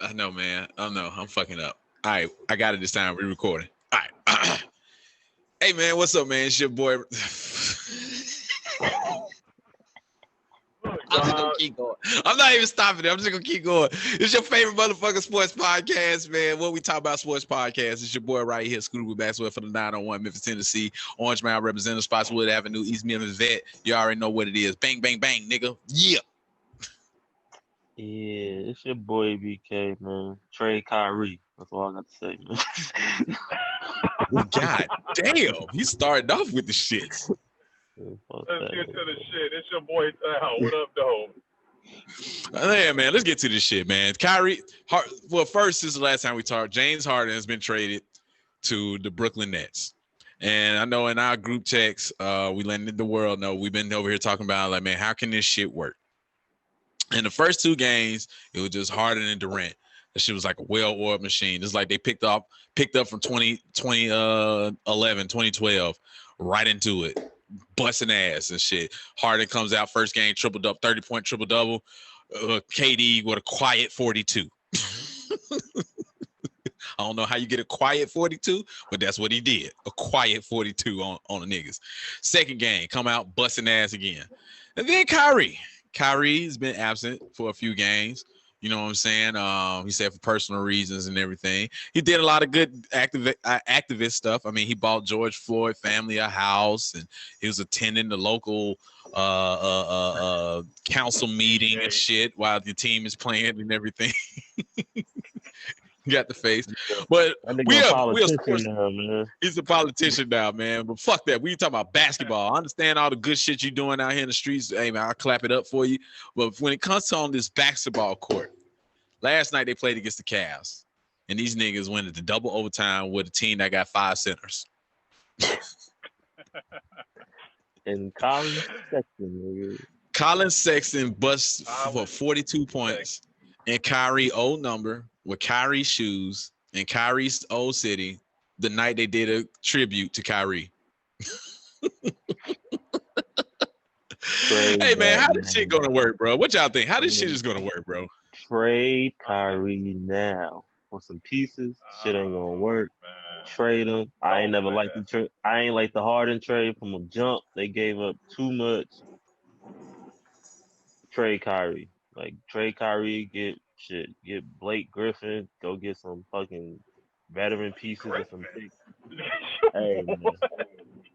I know, man. I know. I'm fucking up. All right, I got it this time. We're recording. All right. Hey, man, what's up, man? It's your boy. I'm just gonna keep going. I'm not even stopping it. I'm just gonna keep going. It's your favorite motherfucking sports podcast, man. What we talk about sports podcast. It's your boy right here, Scooter with Maxwell for the 901 Memphis, Tennessee. Orange Mound representative, Spotswood Avenue, East Memphis Vet. You already know what it is. Bang, bang, bang, nigga. Yeah. Yeah, it's your boy BK, man. Trade Kyrie. That's all I got to say, man. God damn. He started off with the shits. Let's get to the shit. It's your boy Tal. What up, though? Yeah, man. Let's get to this shit, man. Kyrie. Well, first, this is the last time we talked. James Harden has been traded to the Brooklyn Nets. And I know in our group texts, we letting the world know we've been over here talking about, like, man, how can this shit work? In the first two games, it was just Harden and Durant. That shit was like a well-oiled machine. It's like they picked up from 2011, 2012, right into it, busting ass and shit. Harden comes out first game, triple-double, 30-point triple-double. KD with a quiet 42. I don't know how you get a quiet 42, but that's what he did. A quiet 42 on the niggas. Second game, come out, busting ass again. And then Kyrie's been absent for a few games. You know what I'm saying? He said for personal reasons and everything. He did a lot of good activist stuff. I mean, he bought George Floyd family a house, and he was attending the local council meeting and shit while the team is playing and everything. Got the face, but he's a politician now, man. But fuck that. We talking about basketball. I understand all the good shit you're doing out here in the streets. Hey, man, I'll clap it up for you. But when it comes to on this basketball court, last night they played against the Cavs, and these niggas went into double overtime with a team that got 5 centers. And Colin Sexton busts for 42 points, and Kyrie old number with Kyrie's shoes in Kyrie's old city the night they did a tribute to Kyrie. Hey, man, how this shit gonna work, bro? What y'all think? How this shit is gonna work, bro? Trade Kyrie now for some pieces. Shit ain't gonna work. Trade him. I ain't like the Harden trade from a jump. They gave up too much. Trade Kyrie. Like, trade Kyrie, get Blake Griffin, go get some fucking veteran pieces or some picks. Hey,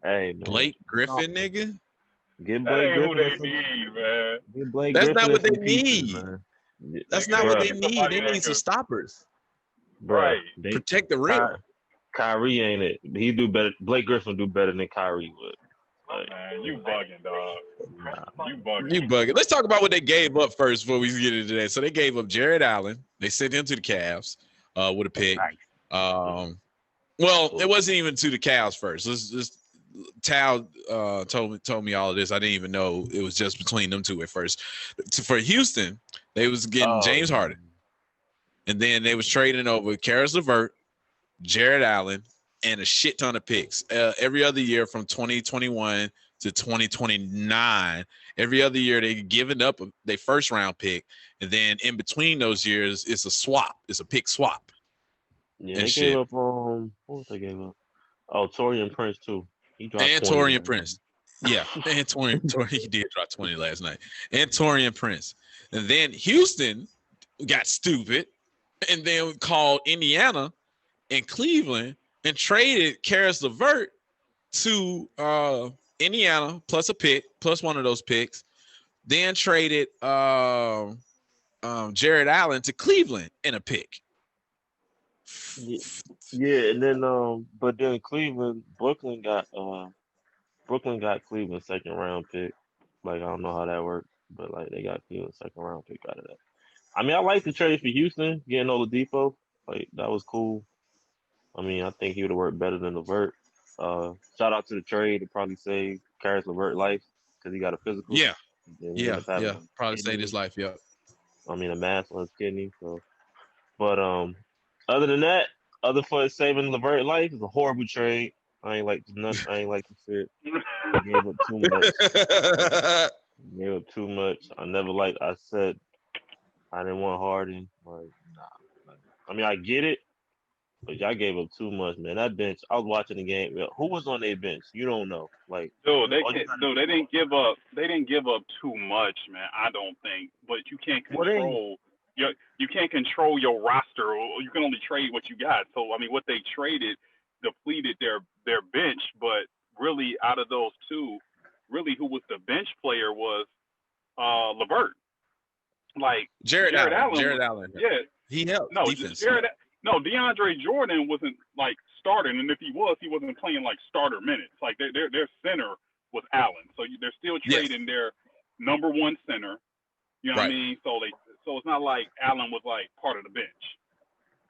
man. Blake Griffin, nigga? Get Blake Griffin. Who they need, man. Get Blake That's Griffin not what they pieces, need. man. That's not what they need. They need some stoppers. Right. Protect the rim. Kyrie ain't it. He do better. Blake Griffin do better than Kyrie would. Like, man, you bugging, dog. You bugging. Let's talk about what they gave up first before we get into that. So they gave up Jared Allen. They sent him to the Cavs with a pick. Well, it wasn't even to the Cavs first. Tal told me all of this. I didn't even know it was just between them two at first. For Houston, they was getting James Harden, and then they was trading over Karis LeVert, Jared Allen, and a shit ton of picks. Every other year from 2021 to 2029, every other year they giving up their first round pick, and then in between those years it's a swap. It's a pick swap. Yeah, they gave up. What was they gave up? Oh, Torian Prince too. He dropped. And Torian Prince. Yeah, and Torian he did drop 20 last night. And Torian Prince, and then Houston got stupid, and then called Indiana and Cleveland and traded Karis LeVert to Indiana plus a pick, plus one of those picks. Then traded Jared Allen to Cleveland in a pick. Yeah, and then but then Brooklyn got Cleveland second round pick. Like, I don't know how that worked, but like they got Cleveland second round pick out of that. I mean, I like the trade for Houston, getting Oladipo. Like, that was cool. I mean, I think he would have worked better than LeVert. Shout out to the trade. It probably saved Karis LeVert life because he got a physical. Yeah. Probably saved his life. Yeah. I mean, a mass on his kidney. So, but other than that, other for saving LeVert life, is a horrible trade. I ain't like the shit. Gave up too much. I said I didn't want Harden. Like, nah. I mean, I get it, but y'all gave up too much, man. That bench. I was watching the game. Who was on their bench? You don't know. Like, dude, they didn't give up. They didn't give up too much, man. I don't think. But you can't control. You can't control your roster. Or you can only trade what you got. So I mean, what they traded depleted their bench. But really, out of those two, really, who was the bench player was LeVert. Like Jared Allen. Yeah, he helped defense. DeAndre Jordan wasn't like starting, and if he was, he wasn't playing like starter minutes. Like their center was Allen, so they're still trading their number one center. You know what I mean? So it's not like Allen was like part of the bench.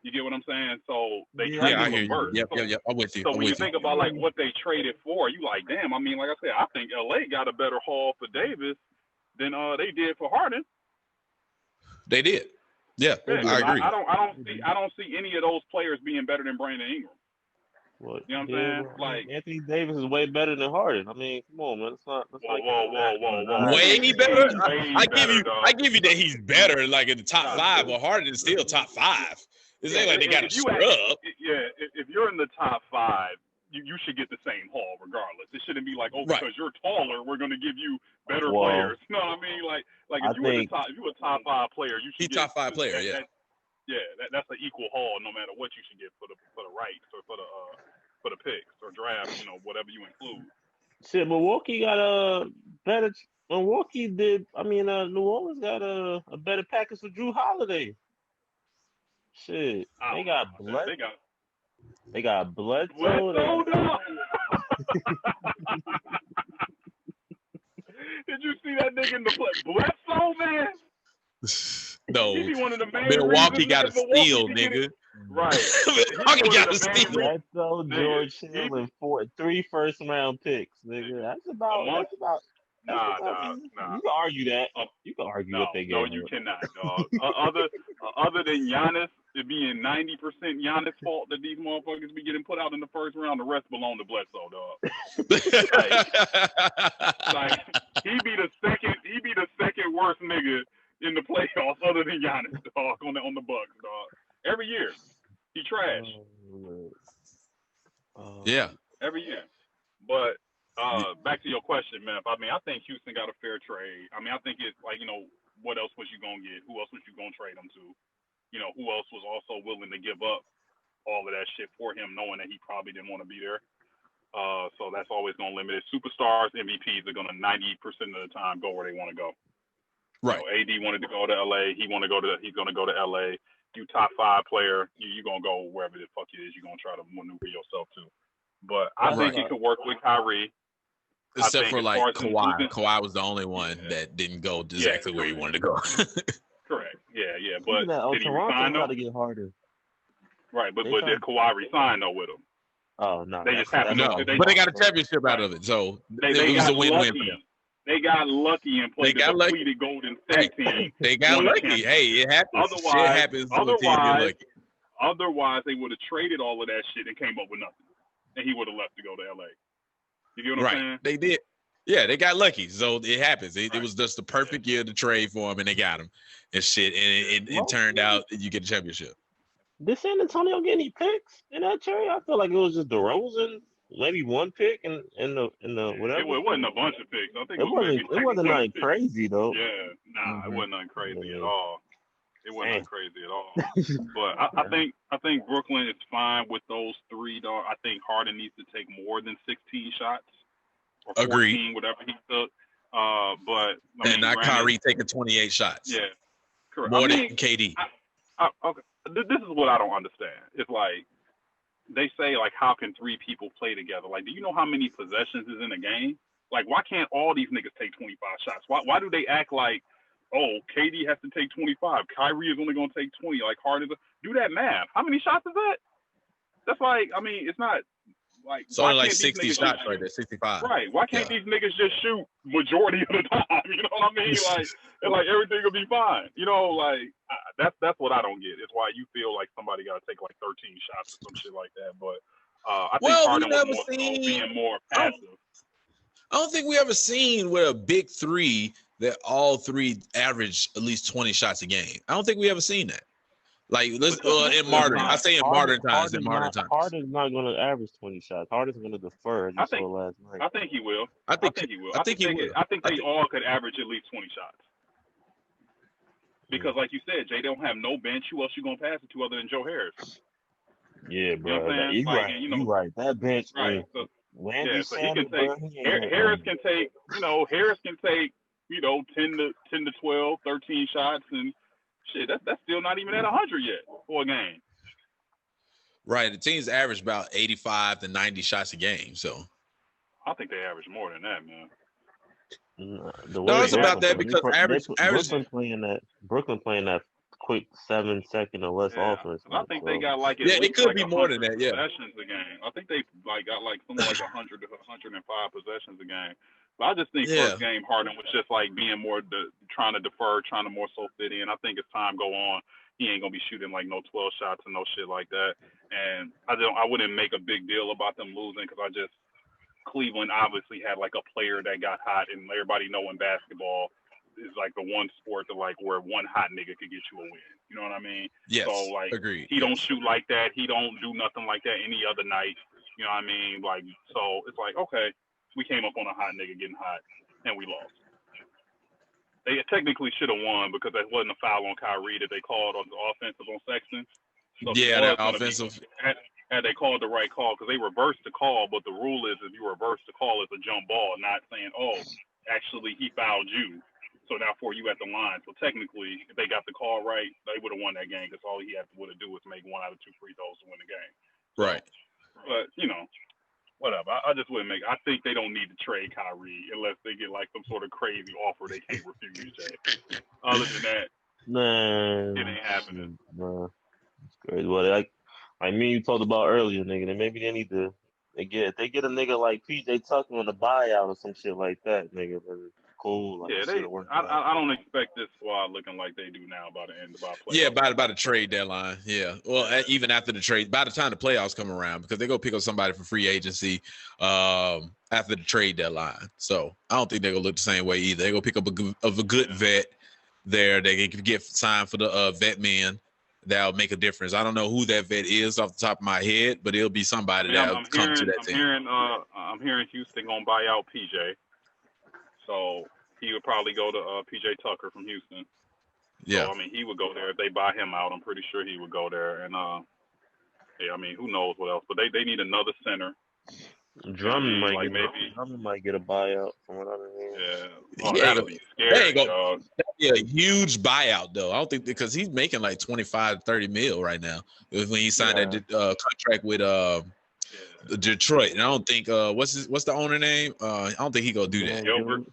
You get what I'm saying? So they traded I hear LeVert. you. Yep. I'm with you. So when you think about like what they traded for, you like, damn. I mean, like I said, I think LA got a better haul for Davis than they did for Harden. They did. Yeah, I agree. I don't see any of those players being better than Brandon Ingram. What? You know what I'm saying? Like Anthony Davis is way better than Harden. I mean, come on, man. Whoa. Way better. I give you that he's better, like in the top 5, but Harden is still top 5. It's not like they got to scrub. If you're in the top 5, you should get the same haul regardless. It shouldn't be like, because you're taller, we're going to give you better players. You know what I mean? Like if you're a top 5 player, you should get top 5 player. That's an equal haul no matter what you should get for the rights or for the picks or drafts, whatever you include. Shit, Milwaukee got a better. Milwaukee did. I mean, New Orleans got a better package for Drew Holiday. Shit, they got blood. They got blood. Did you see that nigga in the Bledsoe, man? No, he be one of the main Milwaukee got a steal, nigga. Right. Milwaukee got a steal. Bledsoe, George Hill, and 3 first-round picks, nigga. That's about. Nah. You can argue that. You can argue what they gave. No, you cannot, dog. Other than Giannis, it being 90% Giannis' fault that these motherfuckers be getting put out in the first round, the rest belong to Bledsoe, dog. like he be the second worst nigga in the playoffs other than Giannis, dog, on the Bucks, dog. Every year. He trash. Yeah. Every year. But back to your question, man. I mean, I think Houston got a fair trade. I mean, I think it's like, what else was you going to get? Who else was you going to trade him to? Who else was also willing to give up all of that shit for him, knowing that he probably didn't want to be there? So that's always going to limit it. Superstars, MVPs are going to 90% of the time go where they want to go. Right. AD wanted to go to LA. He's going to go to LA. You top 5 player, you're going to go wherever the fuck it is. You're going to try to maneuver yourself to. But I think it could work with Kyrie. Except for like Kawhi. Kawhi was the only one that didn't go exactly where he wanted to go. Correct. Yeah. But did he Toronto resign got to get harder. Right, but did Kawhi resign though with him? Oh no. They just happened. But they got a championship out of it, so it was a win-win for them. They got lucky and played the depleted Golden State team. They got lucky. Hey, it happens. Shit happens to a team get lucky. Otherwise, they would have traded all of that shit and came up with nothing, and he would have left to go to LA. You get what I'm saying? They did. Yeah, they got lucky. So it happens. It was just the perfect year to trade for him, and they got him and shit. And it turned out you get a championship. Did San Antonio get any picks in that trade? I feel like it was just DeRozan, maybe 1 pick, and the whatever. It wasn't a bunch of picks. I think it wasn't nothing crazy though. Yeah, it wasn't nothing crazy at all. It wasn't nothing crazy at all. But I think Brooklyn is fine with those 3. Dog. I think Harden needs to take more than 16 shots or 14, Agreed. Whatever he took. But not Kyrie taking 28 shots. Yeah, correct. More than KD. Okay. This is what I don't understand. It's like they say, like, how can 3 people play together? Like, do you know how many possessions is in a game? Like, why can't all these niggas take 25 shots? Why do they act like, oh, KD has to take 25, Kyrie is only going to take 20, like Harden? Do that math. How many shots is that? That's like, I mean, it's not like. It's only like 60 shots right there, 65. Right. Why can't these niggas just shoot majority of the time? You know what I mean? Like everything will be fine. That's what I don't get. It's why you feel like somebody got to take like 13 shots or some shit like that. But I think Harden was being more passive. I don't think we ever seen with a big 3 that all 3 average at least 20 shots a game. I don't think we ever seen that. Like let's in modern. I say in modern times. Harden's not going to average 20 shots. Harden's going to defer. As you saw last night. I think he will. I think he will. I think they all could average at least 20 shots. Because, like you said, Jay don't have no bench. Who else you gonna pass it to other than Joe Harris? Yeah, bro. You know You right. That bench, right? So, so he can take. Harris can take. Harris can take. 10 to 12, 13 shots, and shit. That's still not even at 100 yet for a game. Right. The teams average about 85 to 90 shots a game. So I think they average more than that, man. No, it's about that because average. Brooklyn playing that quick 7-second or less offense. I think they got like it could be more than that. Yeah, possessions a game. I think they got something like 100 to 105 possessions a game. But I just think first game Harden was just like being more trying to defer, trying to more so fit in. I think as time go on, he ain't gonna be shooting like no 12 shots and no shit like that. And I wouldn't make a big deal about them losing because Cleveland obviously had like a player that got hot, and everybody know in basketball is like the one sport that like where one hot nigga could get you a win. You know what I mean? Yes. So like, agreed. He don't shoot like that. He don't do nothing like that any other night. You know what I mean? Like, so it's like, okay, we came up on a hot nigga getting hot, and we lost. They technically should have won because that wasn't a foul on Kyrie that they called on the offensive on Sexton. So that offensive. Had they called the right call, because they reversed the call, but the rule is if you reverse the call, it's a jump ball, not saying, oh, actually he fouled you, so therefore you at the line. So technically, if they got the call right, they would have won that game because all he had to do was make 1 out of 2 free throws to win the game. Right. But, whatever. I just wouldn't make. I think they don't need to trade Kyrie unless they get like some sort of crazy offer they can't refuse. Jay. Other than that, it ain't happening. Nah, it's crazy. Well, like me, you talked about earlier, nigga. Then maybe they need to. If they get a nigga like PJ Tucker on the buyout or some shit like that, nigga, cool. Like, I don't expect this squad looking like they do now by the end of our playoffs. Yeah, by the trade deadline. Yeah, well, even after the trade, by the time the playoffs come around, because they go pick up somebody for free agency after the trade deadline. So I don't think they're gonna look the same way either. They go pick up a good vet there. They can get signed for the vet men. That'll make a difference. I don't know who that vet is off the top of my head, but it'll be somebody that'll come to that team. I'm hearing Houston gonna buy out PJ, so he would probably go to PJ Tucker from Houston. Yeah, so, I mean he would go there if they buy him out. I'm pretty sure he would go there, and who knows what else? But they need another center. Drummond might get a buyout from what I'm hearing. That'll be scary, dog. That'd be a huge buyout, though. I don't think because he's making like 25, 30 mil right now when he signed that contract with Detroit. And I don't think what's the owner name? I don't think he gonna do that. Gilbert.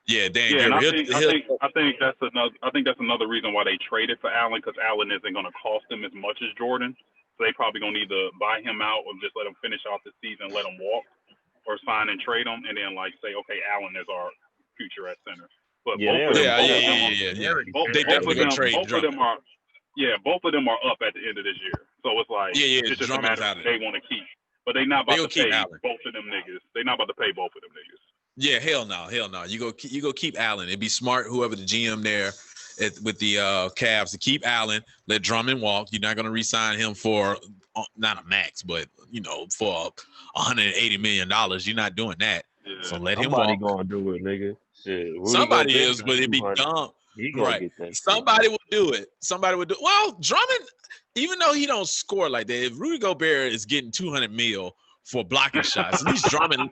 Yeah, Dan Gilbert. I think that's another reason why they traded for Allen, because Allen isn't gonna cost them as much as Jordan. So they probably gonna either buy him out or just let him finish off the season, let him walk, or sign and trade him, and then like say, okay, Allen is our future at center. But both of them are up at the end of this year. So it's like it's just a matter of they want to keep, but they not about to pay both of them niggas. They not about to pay both of them niggas. Yeah, hell no. You go keep Allen. It'd be smart, whoever the GM there with the Cavs, to keep Allen, let Drummond walk. You're not going to re-sign him for not a max, but for $180 million. You're not doing that. Yeah. So let him walk. Somebody gonna do it, nigga. Shit. Somebody is, but it'd be dumb. Right. Somebody will do it. Well, Drummond, even though he don't score like that, if Rudy Gobert is getting $200 million for blocking shots, at least Drummond.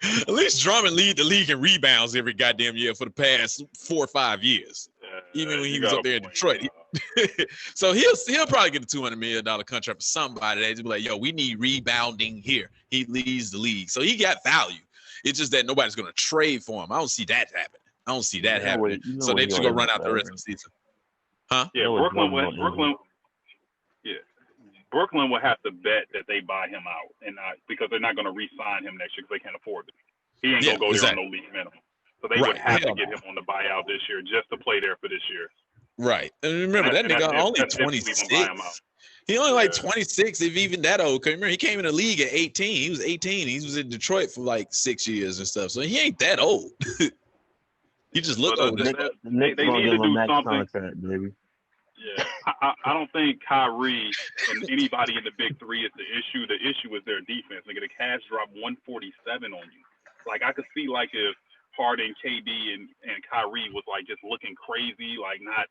At least Drummond lead the league in rebounds every goddamn year for the past 4 or 5 years. Even when he was up there in Detroit. So he'll probably get a $200 million contract for somebody that just be like, yo, we need rebounding here. He leads the league. So he got value. It's just that nobody's going to trade for him. I don't see that happening. So they just going to run out the rest of the season. Huh? Yeah, Brooklyn would have to bet that they buy him out, and because they're not going to re-sign him next year because they can't afford it. He ain't going to go there on no league minimum. So they would have to get him on the buyout this year just to play there for this year. Right. And remember, that nigga only 26. He only like 26, if even that old. Because remember, he came in the league at 18. He was 18. He was in Detroit for like 6 years and stuff. So he ain't that old. He just looked old. The Knicks going to give him a max contract, baby. Yeah, I don't think Kyrie and anybody in the big three is the issue. The issue is their defense. Nigga, the Cavs dropped 147 on you. Like, I could see, like, if Harden, KD, and Kyrie was, like, just looking crazy, like, not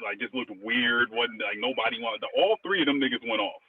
like, just looked weird, wasn't, like, nobody wanted to. All three of them niggas went off.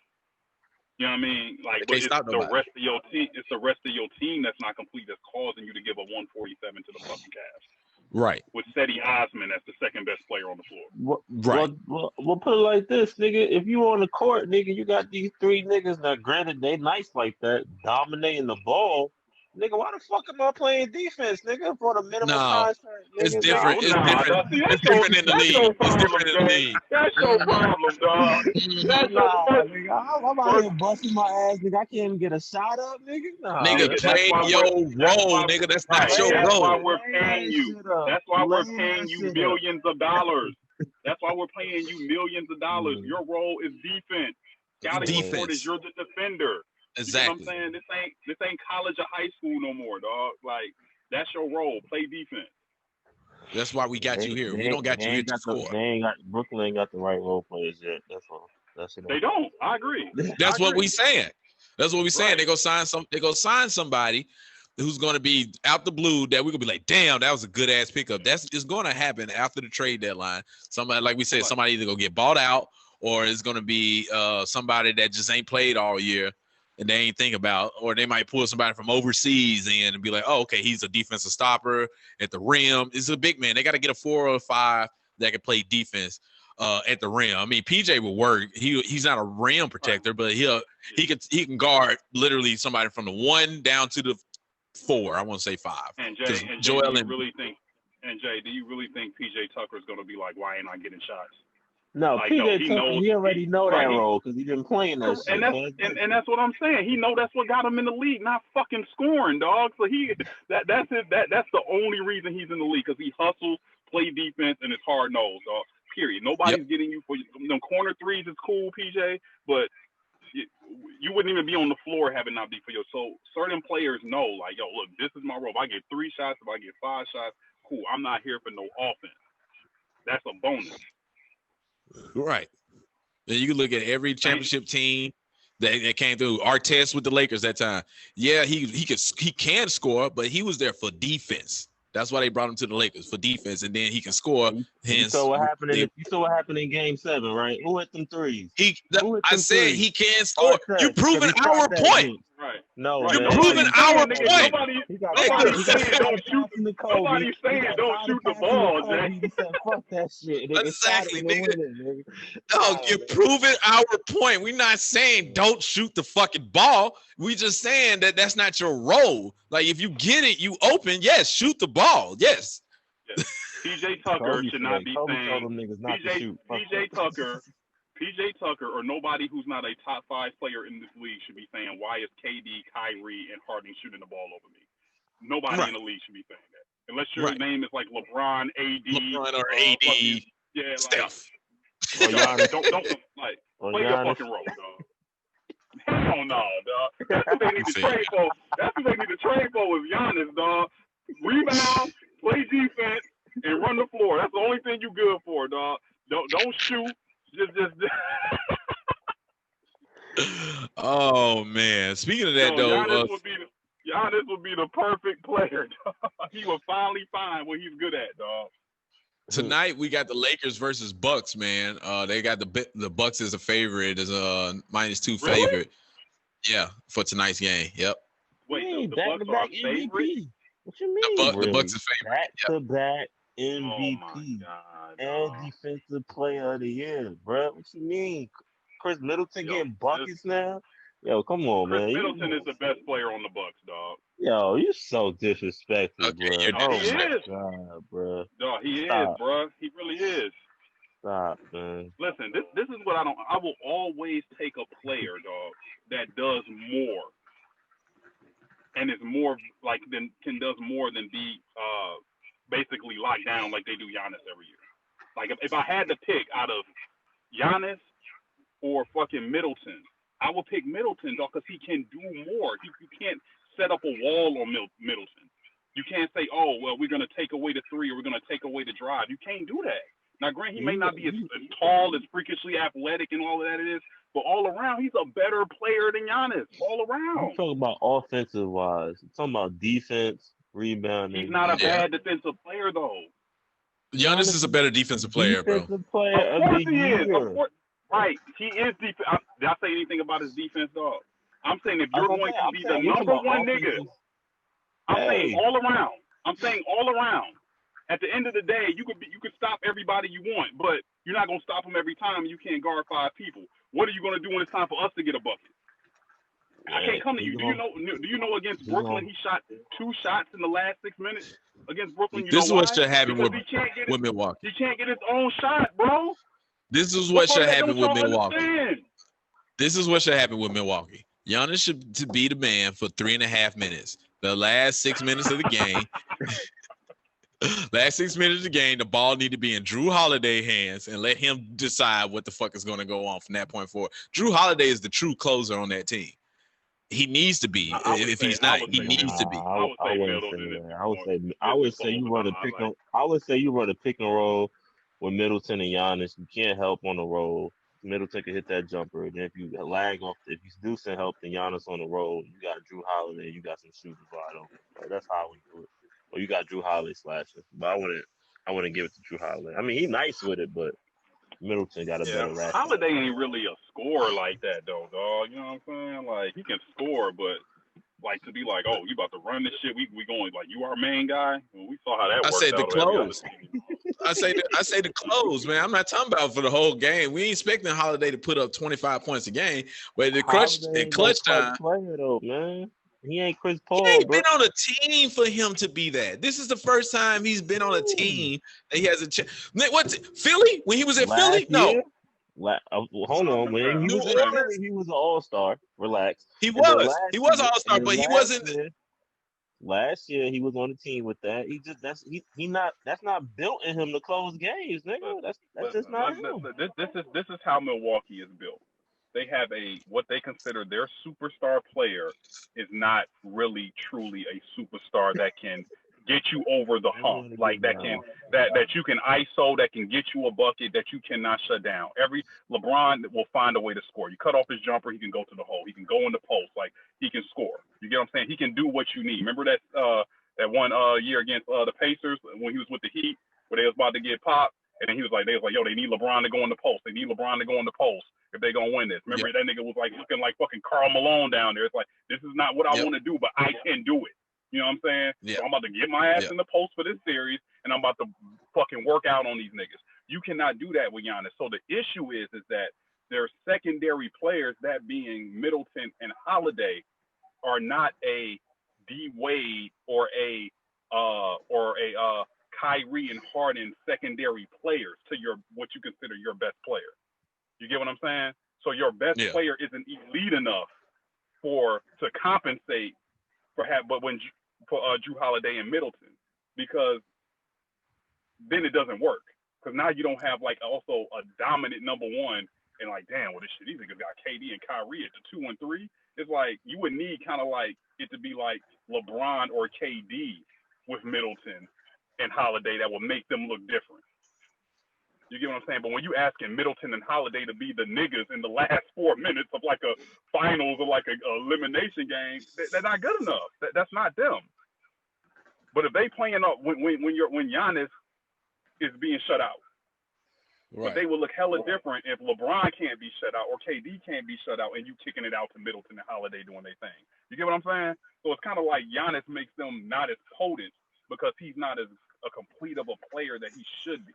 You know what I mean? Like, but it's the rest of your team. It's the rest of your team that's not complete that's causing you to give a 147 to the fucking Cavs. Right. With Cedi Osman as the second best player on the floor. Right. Well, put it like this, nigga. If you on the court, nigga, you got these three niggas that, granted, they nice like that, dominating the ball. Nigga, why the fuck am I playing defense, nigga, for the minimum contract? It's Nigga, different. It's different. It's different in the league. It's different in the league. That's your problem, dog. That's nigga, I'm out here busting my ass, nigga. I can't even get a shot up, nigga. Nah, nigga, play your role, nigga. That's not your That's role. why we're paying you. That's why we're paying you millions of dollars. That's why we're paying you millions of dollars. Your role is defense. Scouting report is you're the defender. Exactly. You know what I'm saying? This ain't college or high school no more, dog. Like, that's your role. Play defense. That's why we got you here. We don't got you here to score. Brooklyn ain't got the right role players yet. That's all. They don't. I agree. That's what we saying. That's what we saying. They go sign somebody who's going to be out the blue that we're going to be like, damn, that was a good ass pickup. It's going to happen after the trade deadline. Somebody, like we said, somebody either going to get bought out or it's going to be somebody that just ain't played all year and they ain't think about, or they might pull somebody from overseas in and be like, oh, okay, he's a defensive stopper at the rim. It's a big man. They got to get a 4 or 5 that can play defense at the rim. I mean, PJ will work. He's not a rim protector, but he can guard literally somebody from the 1 down to the 4. I want to say 5. And Jay, do you really think PJ Tucker is going to be like, why ain't I getting shots? No, like, PJ Tucker, he already know that role because he been playing that shit. And that's what I'm saying. He know that's what got him in the league, not fucking scoring, dog. So that's the only reason he's in the league, because he hustles, play defense, and is hard nosed, dog. Period. Nobody's getting you for them corner threes. Is cool, PJ, but you wouldn't even be on the floor having not be for you. So certain players know, like, yo, look, this is my role. If I get 3 shots, if I get 5 shots, cool. I'm not here for no offense. That's a bonus. Right. And you can look at every championship team that came through. Artest with the Lakers that time. Yeah, he can score, but he was there for defense. That's why they brought him to the Lakers, for defense, and then he can score. You saw what happened in Game 7, right? Who hit them threes? I said he can score. You proving our point. Right. No, you proving our point. Nobody's saying don't shoot the ball, Jay. He said, fuck that shit. Exactly, nigga. No, you're proving our point. We're not saying don't shoot the fucking ball. We just saying that's not your role. Like, if you get it, you open. Yes, shoot the ball. Yes. PJ Tucker should not be saying PJ Tucker or nobody who's not a top 5 player in this league should be saying, why is KD, Kyrie, and Harden shooting the ball over me? Nobody in the league should be saying that. Unless your name is like LeBron, AD. or AD. Steph. Don't play your fucking role, dog. Hell no, dog. That's what they need to trade for. That's what they need to trade for with Giannis, dog. Rebound, play defense, and run the floor. That's the only thing you good for, dog. Don't shoot. Just. Oh man! Speaking of that, Giannis would be the perfect player. He will finally find what he's good at, dog. Tonight we got the Lakers versus Bucks, man. They got the Bucks as a favorite, as a -2 favorite. Yeah, for tonight's game. Yep. Wait, the Bucks are favorite? What you mean? The Bucks is favorite. Back-to-back MVP and defensive player of the year, bro. What you mean? Chris Middleton getting buckets now? Yo, come on, man. Chris Middleton is the best player on the Bucks, dog. Yo, you're so disrespectful, bro. He is. God, bro. No, he is, bro. He really is. Stop, man. Listen, this is what I will always take a player, dog, that does more. And is more like does more than be basically locked down like they do Giannis every year. Like if I had to pick out of Giannis or fucking Middleton, I would pick Middleton, dog, because he can do more. You can't set up a wall on Middleton. You can't say, oh, well, we're going to take away the 3 or we're going to take away the drive. You can't do that. Now, Grant, he may not be as tall, as freakishly athletic, and all of that it is, but all around, he's a better player than Giannis. All around. I'm talking about offensive wise. I'm talking about defense, rebounding. He's not a bad defensive player, though. Giannis is a better defensive player, bro. Player of course he is. Of course. Right. He is defense. Did I say anything about his defense, dog? I'm saying if you're going to be the number one nigga, I'm saying all around. I'm saying all around. At the end of the day, you could stop everybody you want, but you're not gonna stop them every time. You can't guard 5 people. What are you gonna do when it's time for us to get a bucket? I can't come to you. Do you know against Brooklyn he shot 2 shots in the last 6 minutes against Brooklyn? This is what should happen with Milwaukee. He can't get his own shot, bro. This is what should happen with Milwaukee. This is what should happen with Milwaukee. Giannis should be the man for 3.5 minutes. The last 6 minutes of the game. Last 6 minutes of the game, the ball need to be in Drew Holiday's hands and let him decide what the fuck is going to go on from that point forward. Drew Holiday is the true closer on that team. He needs to be. If he's not, he needs to be. I would say you run a pick and roll with Middleton and Giannis. You can't help on the roll. Middleton can hit that jumper. And if you lag off, if you do send help, then Giannis on the roll. You got Drew Holiday. You got some shooters wide open. Like, that's how we do it. Or you got Drew Holiday slashing. But I wouldn't give it to Drew Holiday. I mean, he's nice with it, but Middleton got a better rap. Holiday ain't really a scorer like that, though, dog. You know what I'm saying? Like, he can score, but like to be like, oh, you about to run this shit? We going like you our main guy? Well, we saw how that worked. I say the close. I say the close, man. I'm not talking about for the whole game. We ain't expecting Holiday to put up 25 points a game, but the clutch time. Player though, man. He ain't Chris Paul. He ain't been on a team for him to be that. This is the first time he's been on a team that he has a chance. What Philly? When he was at Philly? No. Hold on. When he was at Philly, he was an all-star. Relax. He was an all-star, but he wasn't. Last year he was on the team with that. That's not built in him to close games, nigga. That's just not him. This is how Milwaukee is built. They have what they consider their superstar player is not really truly a superstar that can get you over the hump, like that you can ISO, that can get you a bucket, that you cannot shut down. Every LeBron will find a way to score. You cut off his jumper, he can go to the hole. He can go in the post, like he can score. You get what I'm saying? He can do what you need. Remember that one year against the Pacers when he was with the Heat, where they was about to get popped, and then they was like, yo, they need LeBron to go in the post. They need LeBron to go in the post if they gonna win this. Remember that nigga was like looking like fucking Karl Malone down there. It's like, this is not what I want to do, but I can do it. You know what I'm saying? Yeah. So I'm about to get my ass in the post for this series, and I'm about to fucking work out on these niggas. You cannot do that with Giannis. So the issue is that their secondary players, that being Middleton and Holiday, are not a D Wade or a Kyrie and Harden secondary players to what you consider your best player. You get what I'm saying? So your best player isn't elite enough to compensate for Drew Holiday and Middleton, because then it doesn't work. Because now you don't have like also a dominant number one and like, damn, well, these niggas got KD and Kyrie at the 2 and 3. It's like you would need kind of like it to be like LeBron or KD with Middleton and Holiday that will make them look different. You get what I'm saying? But when you asking Middleton and Holiday to be the niggas in the last 4 minutes of like a finals or like a elimination game, they're not good enough. That's not them. But if they playing up when Giannis is being shut out, but they will look hella different if LeBron can't be shut out or KD can't be shut out and you kicking it out to Middleton and Holiday doing their thing. You get what I'm saying? So it's kind of like Giannis makes them not as potent because he's not as a complete of a player that he should be.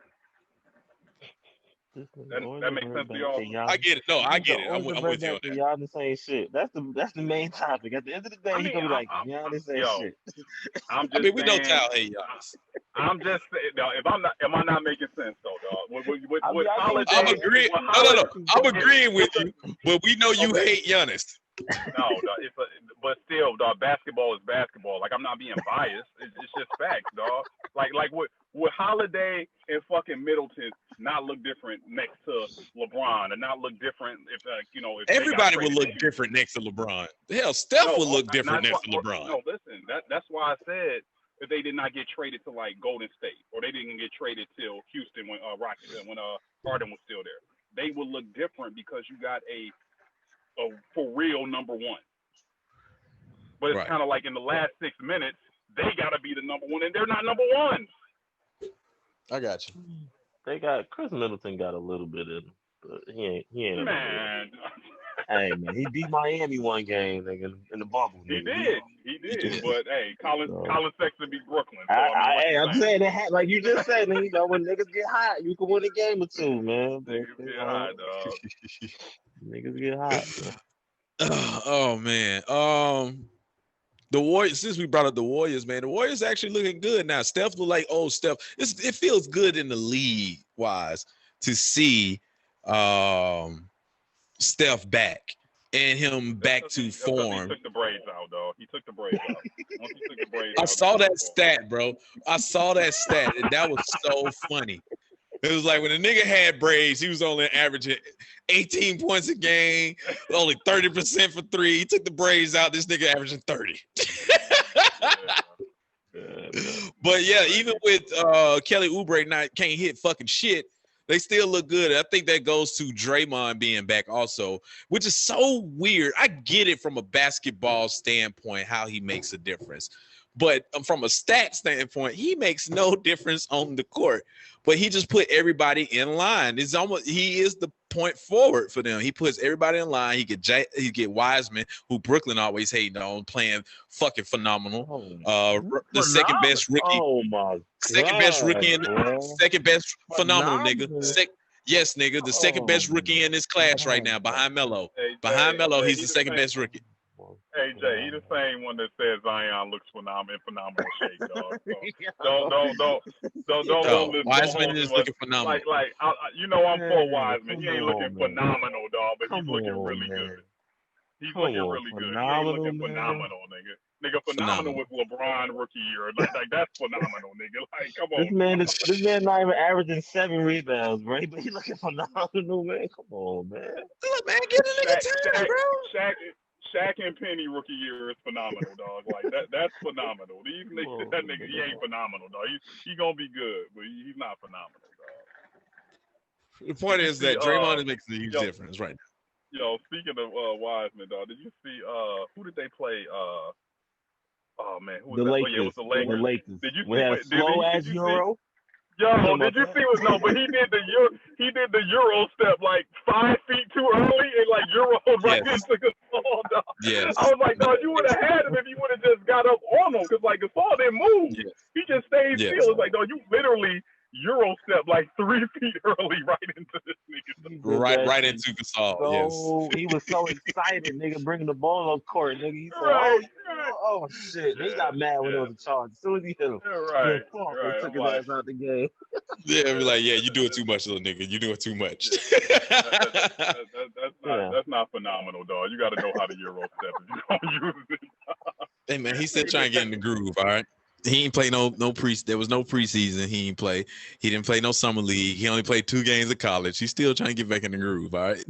That makes sense to y'all. I get it. No, I get it. I'm with you on that. Giannis ain't shit. That's the main topic. At the end of the day, he's gonna be like, Giannis ain't shit. I'm just we don't tell Giannis. I'm just saying, am I not making sense though, dog? I'm agreeing. No. I'm agreeing with you, but we know you hate Giannis. No, dog, but still, dog, basketball is basketball. Like, I'm not being biased. It's just facts, dog. Like would Holiday and fucking Middleton not look different next to LeBron, and not look different if everybody would look different next to LeBron. Hell, Steph would look different next to LeBron. No, listen, that's why I said if they did not get traded to like Golden State, or they didn't get traded till Houston when Harden was still there. They would look different because you got a for real number one. But it's kind of like in the last 6 minutes, they got to be the number one, and they're not number one. I got you. They got Chris Middleton got a little bit in him, but he ain't. Man. Hey man, he beat Miami one game, nigga, in the bubble. Nigga. He did. But hey, Colin Sexton beat Brooklyn. So, I'm saying that, like you just said, man, you know, when niggas get hot, you can win a game or two, man. Niggas get hot, dog. Niggas get hot. Oh man. The Warriors, since we brought up the Warriors, man, the Warriors actually looking good now. Steph look like old Steph. It feels good in the league wise to see Steph back and him back to form. He took the braids out, dog. He took the braids out. Once he took the braids I saw that stat, bro. I saw that stat, and that was so funny. It was like when a nigga had braids, he was only averaging 18 points a game, only 30% for three. He took the braids out. This nigga averaging 30. But yeah, even with Kelly Oubre can't hit fucking shit, they still look good. I think that goes to Draymond being back also, which is so weird. I get it from a basketball standpoint how he makes a difference. But from a stat standpoint, he makes no difference on the court. But he just put everybody in line. He is the point forward for them. He puts everybody in line. He get Wiseman, who Brooklyn always hating on, playing fucking phenomenal. The second best rookie. Oh my God. Second best rookie second best phenomenal nigga. Yes, nigga, the second best rookie in this class right now, behind Melo. Behind Melo, he's the second best rookie. Hey Jay, he the same one that says Zion looks phenomenal shape, dog. So don't Wiseman is looking phenomenal. Like you know I'm for Wiseman. He ain't looking phenomenal, dog, but he's looking really good. He's looking really good. He ain't looking phenomenal, nigga. Nigga, phenomenal with LeBron rookie year. Like that's phenomenal, nigga. Like, come on. This man not even averaging 7 rebounds, right? But he looking phenomenal, man. Come on, man. Look, man, get a nigga time, bro. Shaq and Penny rookie year is phenomenal, dog. Like that's phenomenal. These niggas, that nigga, he ain't phenomenal, dog. He gonna be good, but he's not phenomenal, dog. The point is that Draymond is making a huge difference right now. Yo, speaking of Wiseman, dog, did you see who did they play? Oh man, who was the that? Lakers. Oh, yeah, it was the Lakers. The Lakers. Did you see? We had slow ass Euro. Yo, did you see what? No, but he did the Euro step like 5 feet too early and like Euro right into Gasol, dog. Yes. I was like, dog, you would have had him if you would have just got up on him because like Gasol didn't move. Yes. He just stayed still. It's like, dog, you literally Euro step like 3 feet early right into this nigga. Right into Gasol. So he was so excited, nigga, bringing the ball on court, nigga. He said, oh shit. He got mad when it was a charge. As soon as he hit him, they took his ass out the game. Yeah, be like, yeah, you doing too much, little nigga. You doing too much. That's not phenomenal, dog. You got to know how to Euro step if you don't use it. Hey man, he's still trying to get in the groove. All right. He ain't play no there was no preseason. He ain't play. He didn't play no summer league. He only played 2 games of college. He's still trying to get back in the groove. All right.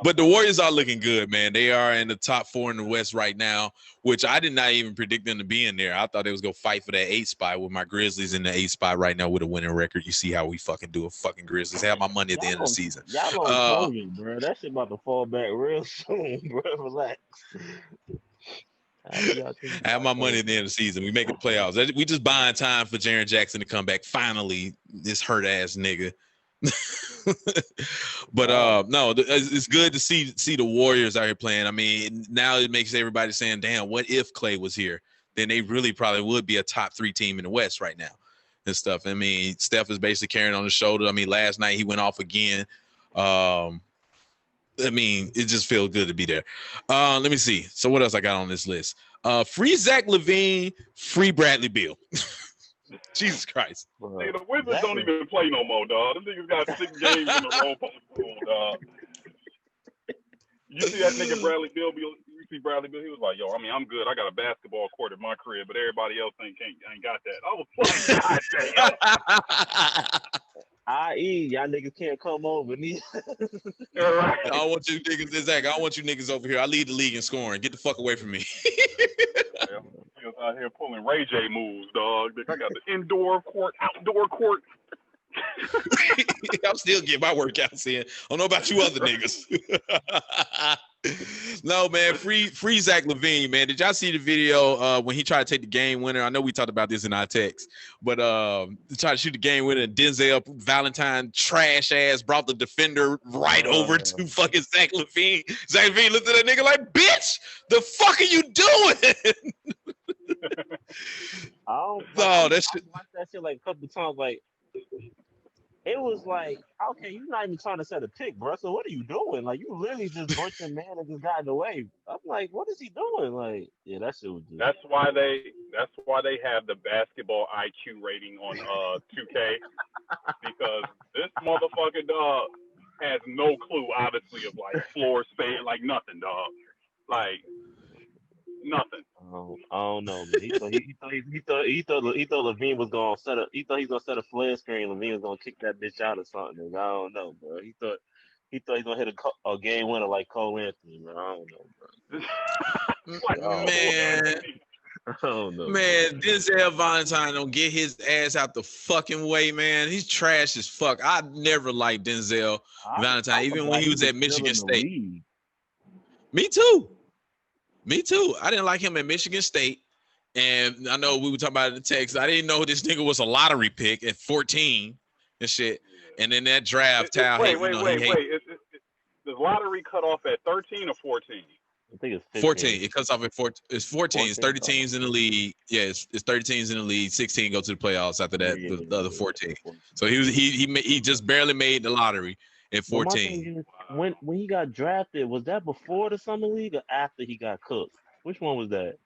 But the Warriors are looking good, man. They are in the top 4 in the West right now, which I did not even predict them to be in there. I thought they was gonna fight for that 8th spot with my Grizzlies in the 8th spot right now with a winning record. You see how we fucking do it, fucking Grizzlies. Have my money at the end of the season. Y'all don't tell me, bro. That shit about to fall back real soon, bro. Relax. I have my money at the end of the season. We make the playoffs. We just buying time for Jaren Jackson to come back. Finally, this hurt ass nigga. But no, it's good to see the Warriors out here playing. I mean, now it makes everybody saying, "Damn, what if Clay was here?" Then they really probably would be a top 3 team in the West right now and stuff. I mean, Steph is basically carrying on his shoulder. I mean, last night he went off again. I mean, it just feels good to be there. Let me see. So what else I got on this list? Free Zach LaVine, free Bradley Beal. Jesus Christ. Hey, the Wizards don't even play no more, dog. Them niggas got 6 games in a row postponed, dog. You see that nigga Bradley Beal? You see Bradley Beal? He was like, yo, I mean, I'm good. I got a basketball court at my crib, but everybody else ain't got that. I was like, God damn. I.e., y'all niggas can't come over. Right. I don't want you niggas, Zach. I don't want you niggas over here. I lead the league in scoring. Get the fuck away from me. out here pulling Ray J moves, dog. I got the indoor court, outdoor court. I'm still getting my workouts in. I don't know about you other niggas. No, man, free Zach LaVine, man. Did y'all see the video when he tried to take the game winner? I know we talked about this in our text, but tried to shoot the game winner, and Denzel Valentine trash ass brought the defender right over to fucking Zach LaVine. Zach LaVine looked at that nigga like, bitch, the fuck are you doing? I watched that shit like a couple times. Like, it was like, okay, you're not even trying to set a pick, bro. So what are you doing? Like, you literally just bunched your man and just got in the way. I'm like, what is he doing? Like, yeah, that shit was just... That's why they have the basketball IQ rating on 2K, because this motherfucking dog has no clue, obviously, of like floor space, like nothing, dog. Like nothing. I don't know, man. He thought LaVine was gonna set a. He thought he was gonna set a flare screen. LaVine was gonna kick that bitch out or something. I don't know, bro. He thought he was gonna hit a game winner like Cole Anthony, man. I don't know, bro. Man. I don't know. Man, Denzel Valentine don't get his ass out the fucking way, man. He's trash as fuck. I never liked Denzel Valentine, even when he was at Michigan State. Me too. I didn't like him at Michigan State. And I know we were talking about it in the text. I didn't know this nigga was a lottery pick at 14 and shit. And then that draft, wait. Does lottery cut off at 13 or 14? I think it's 15. 14. It cuts off at 14. It's 14. It's 30 teams in the league. Yeah, it's 30 teams in the league. 16 go to the playoffs after that. The other 14. So he just barely made the lottery at 14. When he got drafted, was that before the summer league or after he got cooked? Which one was that?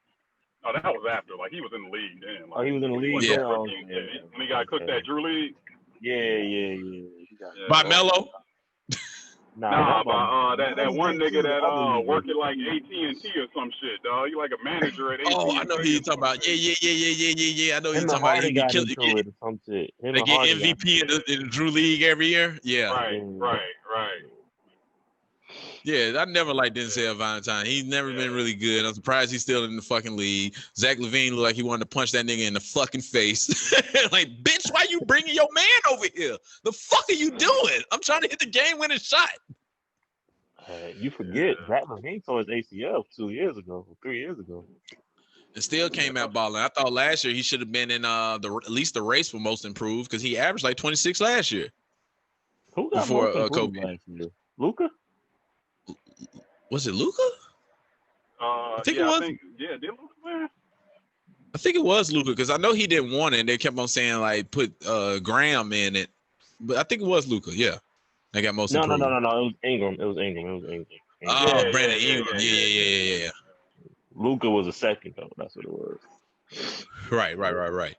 Oh, that was after. Like, he was in the league then. Like, he was in the league. Yeah. When he got cooked at Drew League. Yeah. By Melo. That one nigga that working like AT&T or some shit, dog. You like a manager at AT&T. Oh, I know who you talking about. Yeah. I know who you talking about. He got into it or some shit. They get MVP in the Drew League every year. Yeah. Right. Yeah, I never liked Denzel Valentine. He's never been really good. I'm surprised he's still in the fucking league. Zach LaVine looked like he wanted to punch that nigga in the fucking face. Like, bitch, why you bringing your man over here? The fuck are you doing? I'm trying to hit the game-winning shot. You forget, Zach LaVine tore his ACL 3 years ago. It still came out balling. I thought last year he should have been in at least the race for most improved, because he averaged like 26 last year. Who got before most Kobe? Last year? Luka? Was it Luka? I think it was. Did Luka win? I think it was Luka, because I know he didn't want it. And they kept on saying like put Graham in it, but I think it was Luka. Yeah, they got most. No. improved. It was Ingram. Oh, Brandon Ingram. Yeah. Luka was a second though. That's what it was. Right.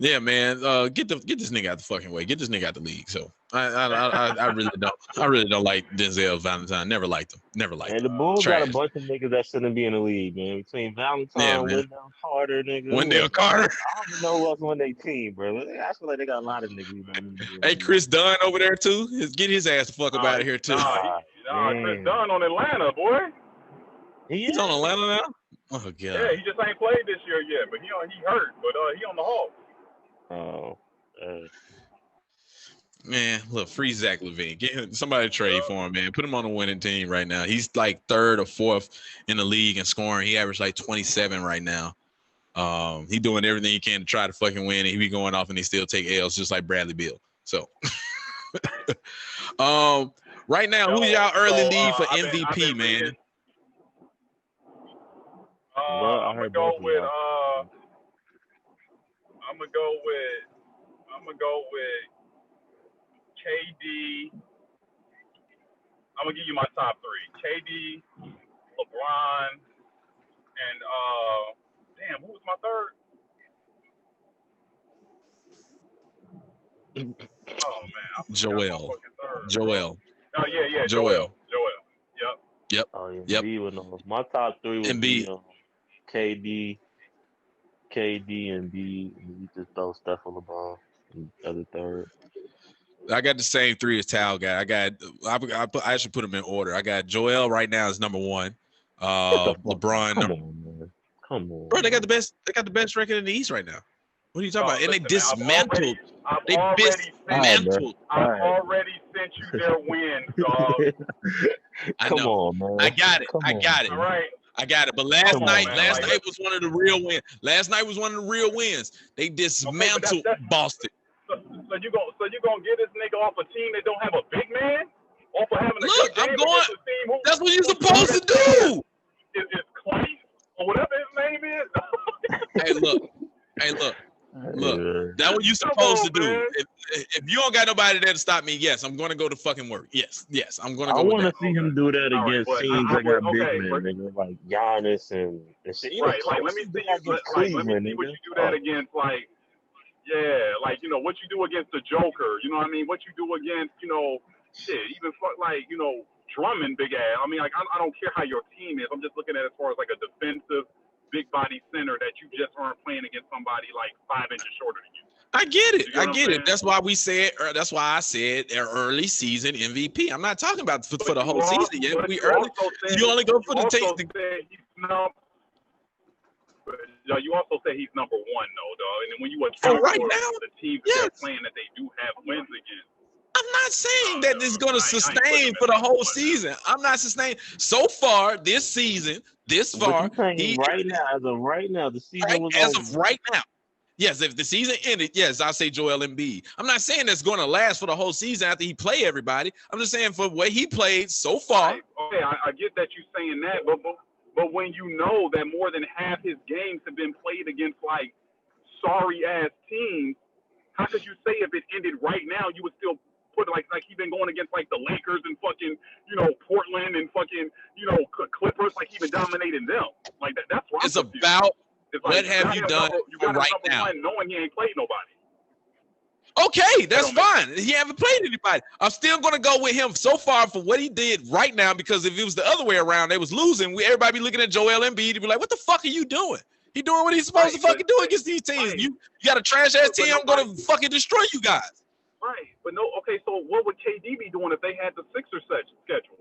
Yeah, man. Get this nigga out the fucking way. Get this nigga out the league. So I really don't like Denzel Valentine. Never liked him. And the Bulls got a bunch of niggas that shouldn't be in the league, man. Between Valentine, Wendell Carter, nigga. Wendell Carter. I don't even know who else on their team, bro. I feel like they got a lot of niggas. Hey, Chris Dunn over there too. Get his ass the fuck up out of here too. Chris Dunn on Atlanta, boy. He's on Atlanta now. Oh god. Yeah, he just ain't played this year yet, but he hurt, but he on the Hawks. Oh, man, look, free Zach LaVine. Get him, somebody trade for him, man. Put him on a winning team right now. He's like third or fourth in the league in scoring. He averaged like 27 right now. He's doing everything he can to try to fucking win, and he be going off and he still take L's just like Bradley Beal. So, right now, who y'all early lead for MVP, man? I'm gonna go with. I'm gonna go with KD. I'm gonna give you my top three: KD, LeBron, and damn, who was my third? Oh man, Joel. Oh yeah, Joel. Yep. Oh yeah, Embiid. My top three would be KD and B. You just throw Steph on the ball. Other third. I got the same three as Tal guy. I should put them in order. I got Joel right now as number one. LeBron. Come on, bro. They got the best record in the East right now. What are you talking about? And they dismantled. I've Dismantled. already sent you their wins, dog. Come on, man. I got it. All right. I got it. But last night was one of the real wins. Last night was one of the real wins. They dismantled Boston. So you gonna get this nigga off a team that don't have a big man? Off of having a Look, good game I'm going. against a team That's what you're supposed to do. Is Clay or whatever his name is? Hey, look. That's what you're supposed to do. If you don't got nobody there to stop me, yes, I'm going to go to fucking work. Yes, I'm going to go. I want to see him do that All against right, teams that got big men, but- nigga, like Giannis and shit. You know, Right, like let me see what you do that against, like, yeah, like, you know, what you do against the Joker, you know what I mean? What you do against, you know, shit, even like, you know, Drummond, big ass. I mean, like, I don't care how your team is. I'm just looking at it as far as like a defensive, big body center that you just aren't playing against somebody like 5 inches shorter than you. I get it. You know I get it. That's why I said early season MVP. I'm not talking about for the whole season yet. We early. You only go for the taste. You also say he's number one, though, dog. And then when you For right now, the teams that they're playing that they do have wins against. I'm not saying that it's going to sustain for the whole season. I'm not sustaining. So far, this season, right now, as of right now, the season was as over. of right now. Yes, if the season ended, yes, I'll say Joel Embiid. I'm not saying that's going to last for the whole season after he play everybody. I'm just saying for the way he played so far. Okay, I get that you're saying that, but when you know that more than half his games have been played against like sorry ass teams, how could you say if it ended right now you would still put like he's been going against like the Lakers and fucking, you know, Portland and fucking, you know, Clippers, like he been dominating them. Like that's why it's about what have you done right now? Knowing he ain't played nobody. Okay, that's fine. He haven't played anybody. I'm still going to go with him so far for what he did right now, because if it was the other way around, they was losing. Everybody be looking at Joel Embiid and be like, what the fuck are you doing? He doing what he's supposed to fucking do against these teams. You got a trash-ass team, I'm going to fucking destroy you guys. Right, but so what would KD be doing if they had the Sixers schedule?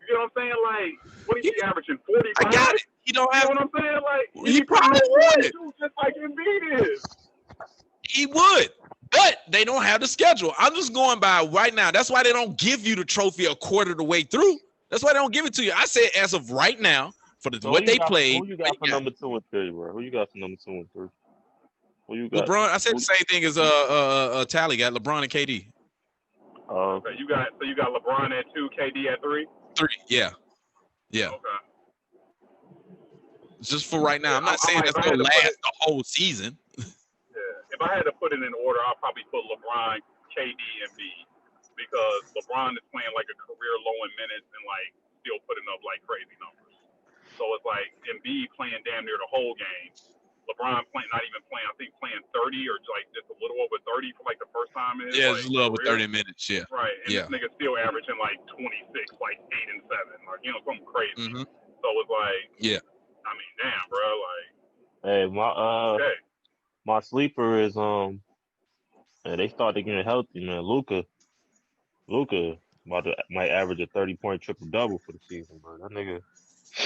You get what I'm saying? Like, what is he averaging, 45? I got it. You know what I'm saying? Like, he probably would. Just like Embiid is. He would. But they don't have the schedule. I'm just going by right now. That's why they don't give you the trophy a quarter of the way through. That's why they don't give it to you. I said as of right now, for what they played. Who you got for number 2 and 3, bro? Who you got for number 2 and 3? Who you got? LeBron. I said the same thing as Tally got LeBron and KD. So you got LeBron at 2, KD at 3? 3, yeah. Okay. Just for right now. I'm not saying that's gonna last the whole season. If I had to put it in order, I'll probably put LeBron, KD, and B, because LeBron is playing like a career low in minutes and like still putting up like crazy numbers. So it's like Embiid playing damn near the whole game. LeBron not even playing, I think playing 30 or like just a little over 30 for like the first time in his it's a little over 30 minutes, yeah. Right, and this nigga still averaging like 26, like 8 and 7, like, you know, something crazy. Mm-hmm. So it's like, I mean, damn, bro, like. Hey, my sleeper is they started getting healthy, man. Luka might average a 30-point triple double for the season, bro. That nigga.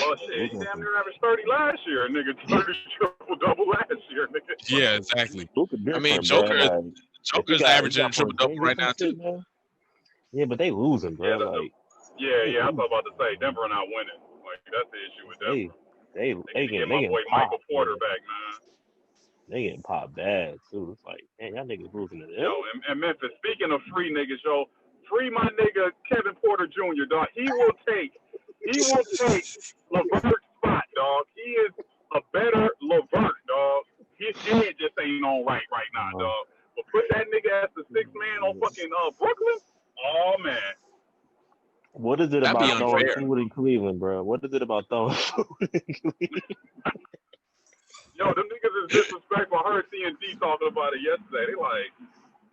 Well, shit, he damn near averaged 30 last year, nigga. 30 triple double last year, nigga. Yeah, exactly. I mean, Joker's averaging a triple double right now too. Man. Yeah, but they losing, bro. Yeah. I was about to say Denver not winning. Like that's the issue with Denver. They get my boy Michael Porter back, man. They getting popped bad too. It's like, man, y'all niggas losing it. Yo, and Memphis. Speaking of free niggas, yo, free my nigga Kevin Porter Jr. Dog. He will take Levert's spot, dog. He is a better Levert, dog. His head just ain't on right now, dog. But put that nigga as the 6th man on fucking Brooklyn. Oh man. What is it about throwing food in Cleveland, bro? What is it about throwing food in Cleveland? Yo, them niggas is disrespectful. I heard TNT talking about it yesterday. They like,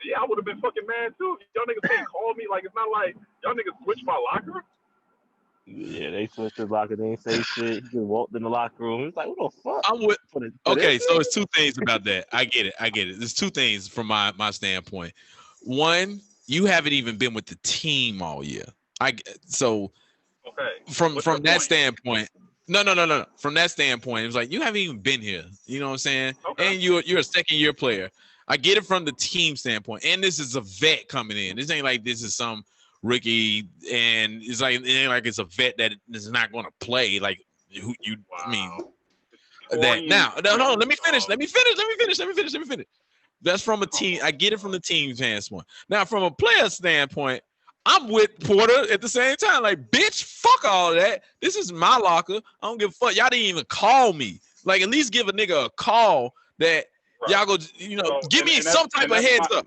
yeah, I would have been fucking mad too. Y'all niggas can't call me. Like, it's not like y'all niggas switched my locker. Yeah, they switched his locker. They ain't say shit. He just walked in the locker room. It's like, what the fuck? Okay, so it's 2 things about that. I get it. There's 2 things from my standpoint. One, you haven't even been with the team all year. From that standpoint, No. From that standpoint, it was like you haven't even been here. You know what I'm saying? Okay. And you're a second year player. I get it from the team standpoint, and this is a vet coming in. This ain't like this is some rookie, and it's like it ain't like it's a vet that is not going to play. Like who you? Wow. I mean, that now. No, let me finish. Let me finish. That's from a team. I get it from the team standpoint. Now, from a player standpoint, I'm with Porter at the same time. Like, bitch, fuck all that. This is my locker. I don't give a fuck. Y'all didn't even call me. Like, at least give a nigga a call that y'all go, give me some type of heads up.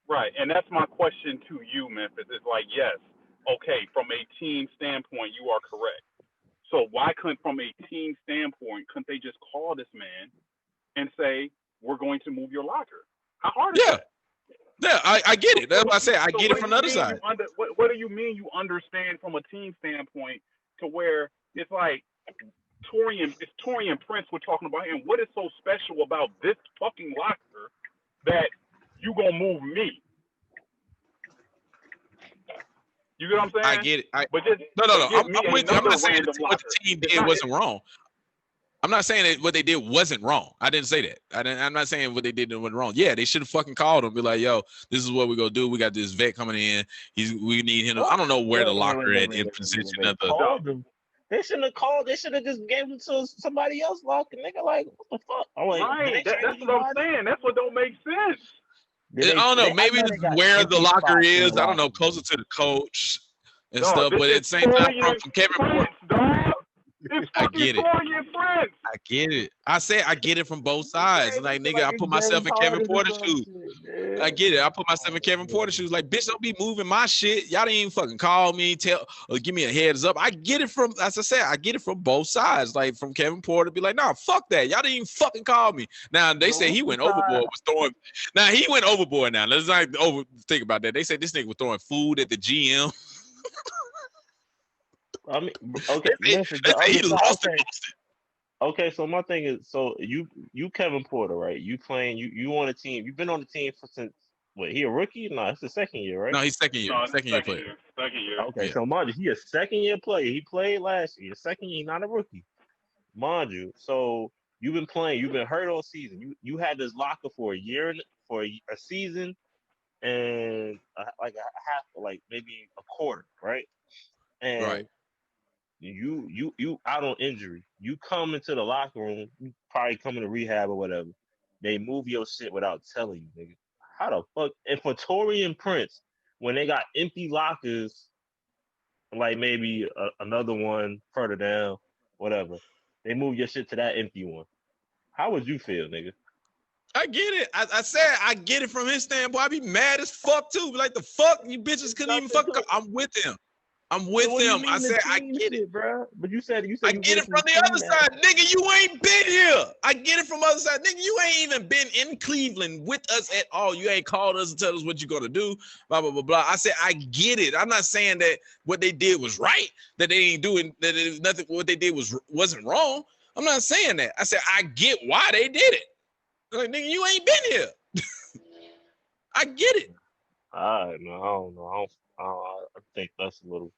Right, and that's my question to you, Memphis. It's like, yes, okay, from a team standpoint, you are correct. So why couldn't, from a team standpoint, couldn't they just call this man and say, we're going to move your locker? How hard is that? Yeah, I get it. That's what I say. I get it from the other side. What do you mean you understand from a team standpoint to where it's like Torian Prince we're talking about him. What is so special about this fucking locker that you gonna move me? You get what I'm saying? I get it. No. I'm with you. I'm not saying that what the team did wasn't wrong. I'm not saying that what they did wasn't wrong. I didn't say that. I'm not saying what they did wasn't wrong. Yeah, they should have fucking called him. Be like, yo, this is what we're gonna do. We got this vet coming in. We need him. I don't know where the locker at in position of the. They shouldn't have called. They should have just gave him to somebody else locker. Nigga, like, what the fuck? I'm like, right. That's what I'm saying. That's what don't make sense. I don't know. Maybe where the locker is. I don't know. Closer to the coach and stuff. But at the same time, from Kevin Porter. I get it. I get it. I say I get it from both sides. Like, nigga, I put myself in Kevin Porter's shoes. I get it. I put myself in Kevin Porter's shoes. Like, bitch, don't be moving my shit. Y'all didn't even fucking call me, tell or give me a heads up. I get it from, as I said, I get it from both sides. Like, from Kevin Porter, be like, nah, fuck that. Y'all didn't even fucking call me. Now they say he went overboard. Was throwing. Now he went overboard. Now let's not think about that. They say this nigga was throwing food at the GM. I mean, okay. Okay, so my thing is, so you Kevin Porter, right? You playing, you on a team. You've been on the team since what? He a rookie? No, it's the second year, right? No, he's second year. Second year player. Second year. Okay, yeah. So mind you, he a second year player. He played last year. Second year, he's not a rookie, mind you. So you've been playing. You've been hurt all season. You had this locker for a year, for a season, and like a half, like maybe a quarter, right? And right. You out on injury. You come into the locker room, you probably come into rehab or whatever. They move your shit without telling you, nigga. How the fuck? And for Torian Prince, when they got empty lockers, like maybe another one further down, whatever, they move your shit to that empty one. How would you feel, nigga? I get it. I said I get it from his standpoint. I'd be mad as fuck too. Like, the fuck, you bitches couldn't even fuck. I'm with him. I'm with them. I said I get it, bro. But you said I get it from the other side, nigga. You ain't been here. I get it from the other side, nigga. You ain't even been in Cleveland with us at all. You ain't called us and tell us what you're gonna do. Blah blah blah blah. I said I get it. I'm not saying that what they did was right. That they ain't doing. That it was nothing. What they did wasn't wrong. I'm not saying that. I said I get why they did it. Like, nigga, you ain't been here. I get it. I don't know. I think that's a little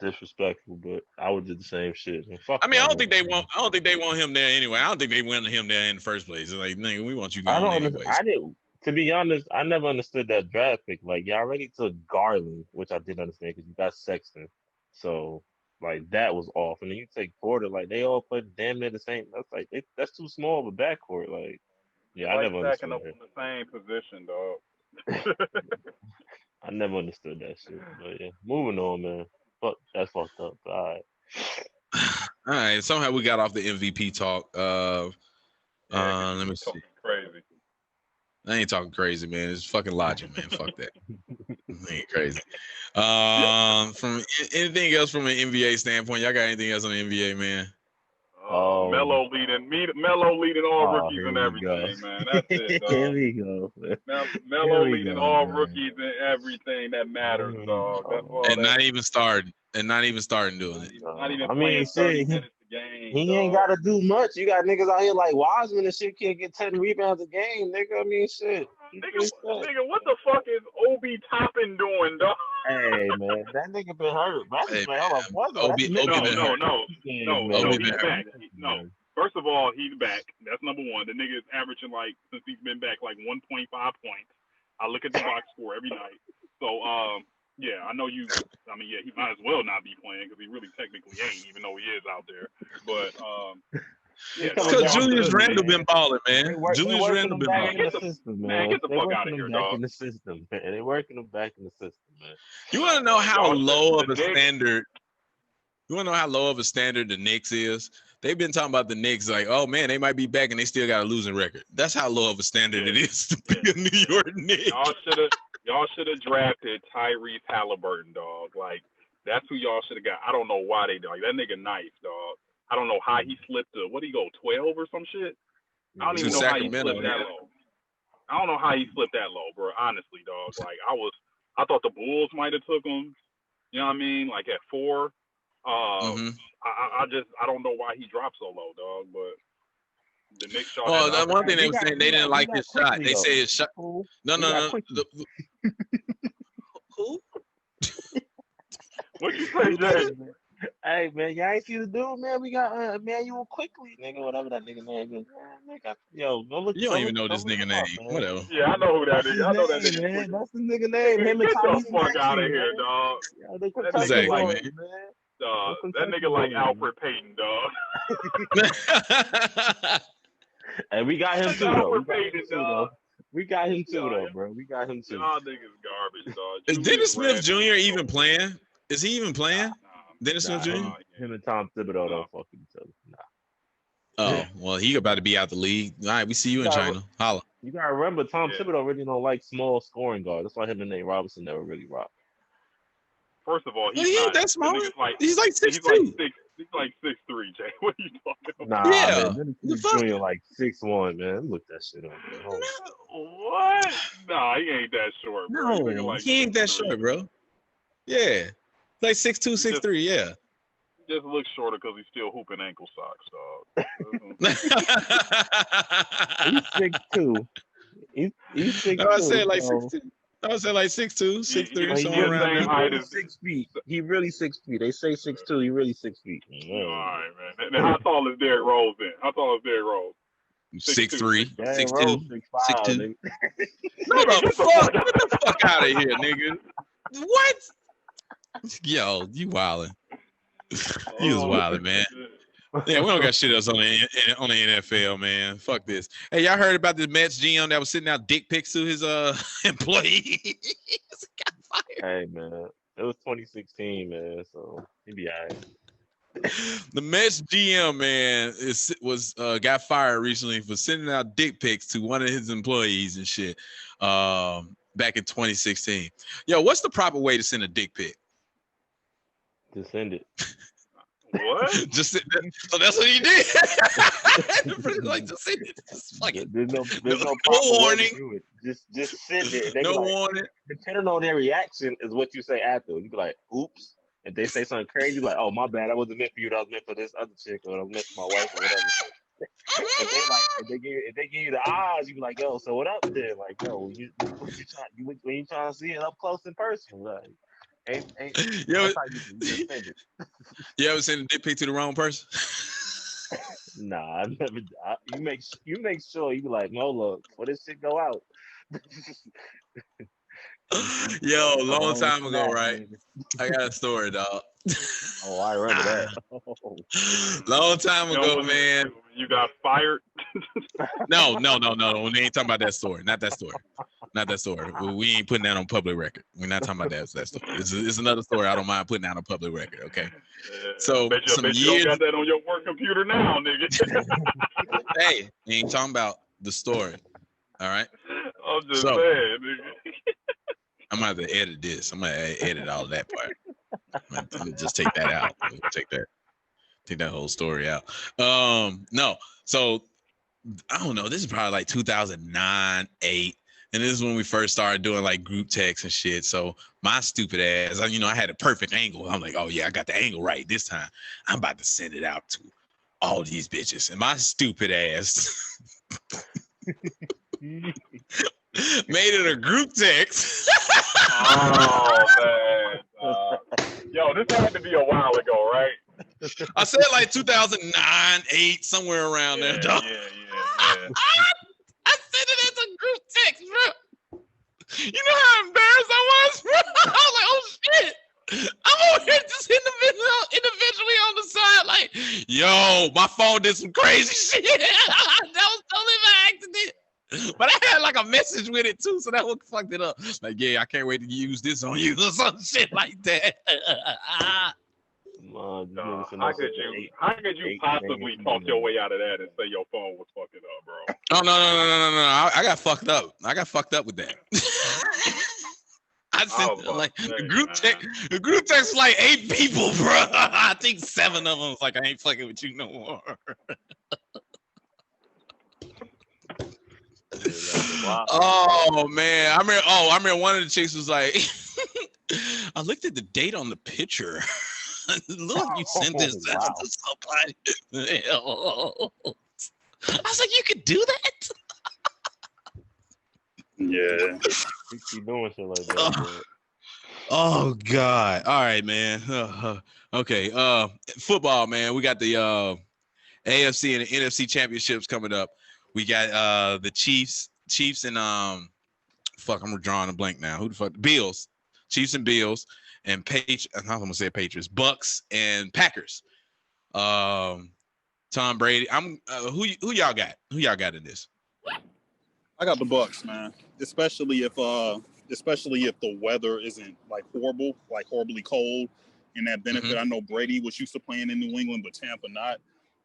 disrespectful, but I would do the same shit. I mean, I don't think they want him there anyway. I don't think they wanted him there in the first place. It's like, nigga, we want you going anyways. To be honest, I never understood that draft pick. Like, y'all already took Garland, which I didn't understand because you got Sexton. So, like, that was off. And then you take Porter, like, they all put damn near the same. That's like, that's too small of a backcourt. Like, yeah, I never understood that. Up in the same position, dog. I never understood that shit. But yeah, moving on, man. Fuck, that's fucked up. All right. Somehow we got off the MVP talk. Let me see. Crazy. I ain't talking crazy, man. It's fucking logic, man. Fuck that. I ain't crazy. From anything else from an NBA standpoint, y'all got anything else on the NBA, man? Melo leading all rookies and everything, man. That's it, dog. Here we go. Melo leading all rookies and everything that matters, dog. That's all. And not even starting doing it. Not even playing 30 minutes a game. He ain't got to do much. You got niggas out here like Wiseman and shit can't get 10 rebounds a game, nigga. I mean, shit. Nigga, what the fuck is Obi Toppin doing, dog? Hey man, that nigga been hurt. Hey, Man, hold on, Obi been hurt. He's back. No. First of all, he's back. That's number one. The nigga is averaging since he's been back 1.5 points. I look at the box score every night. So yeah, I know you. I mean, yeah, he might as well not be playing because he really technically ain't, even though he is out there. But yeah, because Julius Randle been balling, man. Julius Randle been balling. Get the fuck out of here, dog. In the system, man. They're working him back in the system, man. You want to know how low of a standard? You want to know how low of a standard the Knicks is? They've been talking about the Knicks oh man, they might be back and they still got a losing record. That's how low of a standard it is to be a New York Knicks. Y'all should have drafted Tyrese Halliburton, dog. That's who y'all should have got. I don't know why they dog. That nigga nice, dog. I don't know how he slipped to, what did he go, 12 or some shit? I don't even know how he slipped that low. I don't know how he slipped that low, bro. Honestly, dog. I thought the Bulls might have took him. You know what I mean? At 4. I don't know why he dropped so low, dog. But the Knicks shot. Oh, the one thing they were saying they didn't like his shot. They said his shot. No. Who? What you say, Jay? Hey man, y'all ain't see the dude, man. We got Emmanuel Quickly, nigga, whatever that nigga name is. Yo, go look. You don't even know this nigga name. Whatever. Yeah, I know who that is. I know that nigga. Man. That's the nigga name. Him and Get Tommy. the fuck out of here, dog. Exactly, man. That nigga like Alfred Payton, dog. And we got him too, though. We got him too, though, bro. We got him too. Y'all niggas garbage, dog. Is Dennis Smith Jr. even playing? Is he even playing? Dennis Smith Jr.? Him and Tom Thibodeau don't fuck with each other. Nah. Oh, well, he about to be out the league. All right, we see you in China. Holla. You gotta remember, Tom Thibodeau really don't like small scoring guards. That's why him and Nate Robinson never really rock. First of all, he ain't that small. He's like 6'2". He's like 6'3", Jay. What are you talking about? Nah, yeah. Man, Junior like 6'1", man. Look that shit up, man. What? Nah, he ain't that short, bro. No, he ain't that short, bro. Yeah. Like 6'2", 6'3", yeah. Just looks shorter because he's still hooping ankle socks, dog. He's 6'2". He's 6'2". I said like 6'2". I would say like 6'2", 6'3", somewhere around there. 6 feet. He really 6 feet. They say 6'2". He really 6 feet. All right, man. Now, how tall is Derrick Rose then? How tall is Derrick Rose? 6'3", 6'2", 6'2". No, the fuck? Get the fuck out of here, nigga. What? Yo, you wildin'. You was wildin', man. Yeah, we don't got shit else on the NFL, man. Fuck this. Hey, y'all heard about the Mets GM that was sending out dick pics to his employees? Got fired. Hey, man. It was 2016, man, so he be all right. The Mets GM, man, got fired recently for sending out dick pics to one of his employees and shit back in 2016. Yo, what's the proper way to send a dick pic? To send it. What? So that's what he did. Like, just send it. Just fuck it. There's no warning. Just send it. No warning. Depending on their reaction is what you say after. You be like, oops. If they say something crazy, like, oh, my bad, I wasn't meant for you. That was meant for this other chick, or I was meant for my wife, or whatever. If they give you the eyes, you be like, yo, so what up there? Like, yo, when you trying to see it up close in person, like. You ever send a dick pic to the wrong person? Nah, I never. You make sure you be like, no, look, before this shit go out. Yo, long time ago, right? I got a story, dog. Oh, I remember that. Long time ago, man. You got fired? No. We ain't talking about that story. Not that story. We ain't putting that on public record. We're not talking about that story. It's another story I don't mind putting out on public record, okay? So, some years... You got that on your work computer now, nigga. Hey, you ain't talking about the story, all right? I'm just saying, nigga. I'm going to have to edit this. I'm going to edit all of that part. I'm gonna just take that out. Take that whole story out. No. So I don't know. This is probably like 2009, 8. And this is when we first started doing like group texts and shit. So my stupid ass, I had a perfect angle. I'm like, oh yeah, I got the angle right this time. I'm about to send it out to all these bitches. And my stupid ass Made it a group text. Oh man, yo, this had to be a while ago, right? I said like 2009, 8, somewhere around there, dog. Yeah. I said it as a group text, bro. You know how embarrassed I was, bro? I was like, oh shit. I'm over here just individually on the side, like, yo, my phone did some crazy shit. That was totally by accident. But I had like a message with it too, so that one fucked it up. Like, yeah, I can't wait to use this on you or some shit like that. How could you possibly talk your way out of that and say your phone was fucking up, bro? Oh no. I got fucked up. I got fucked up with that. I sent like the group text. The group text was like 8 people, bro. I think 7 of them was like, I ain't fucking with you no more. Oh man, I remember one of the chicks was like, I looked at the date on the picture. Look, you sent this to somebody. I was like, you could do that? Yeah. Keep doing shit like that. Oh God. All right, man. Okay. Football, man. We got the AFC and the NFC championships coming up. We got the Chiefs and I'm drawing a blank now. Who the fuck? Bills. Chiefs and Bills and I'm gonna say Patriots, Bucks and Packers. Tom Brady. Who y'all got? Who y'all got in this? I got the Bucks, man. Especially if the weather isn't like horribly cold in that benefit. Mm-hmm. I know Brady was used to playing in New England, but Tampa not.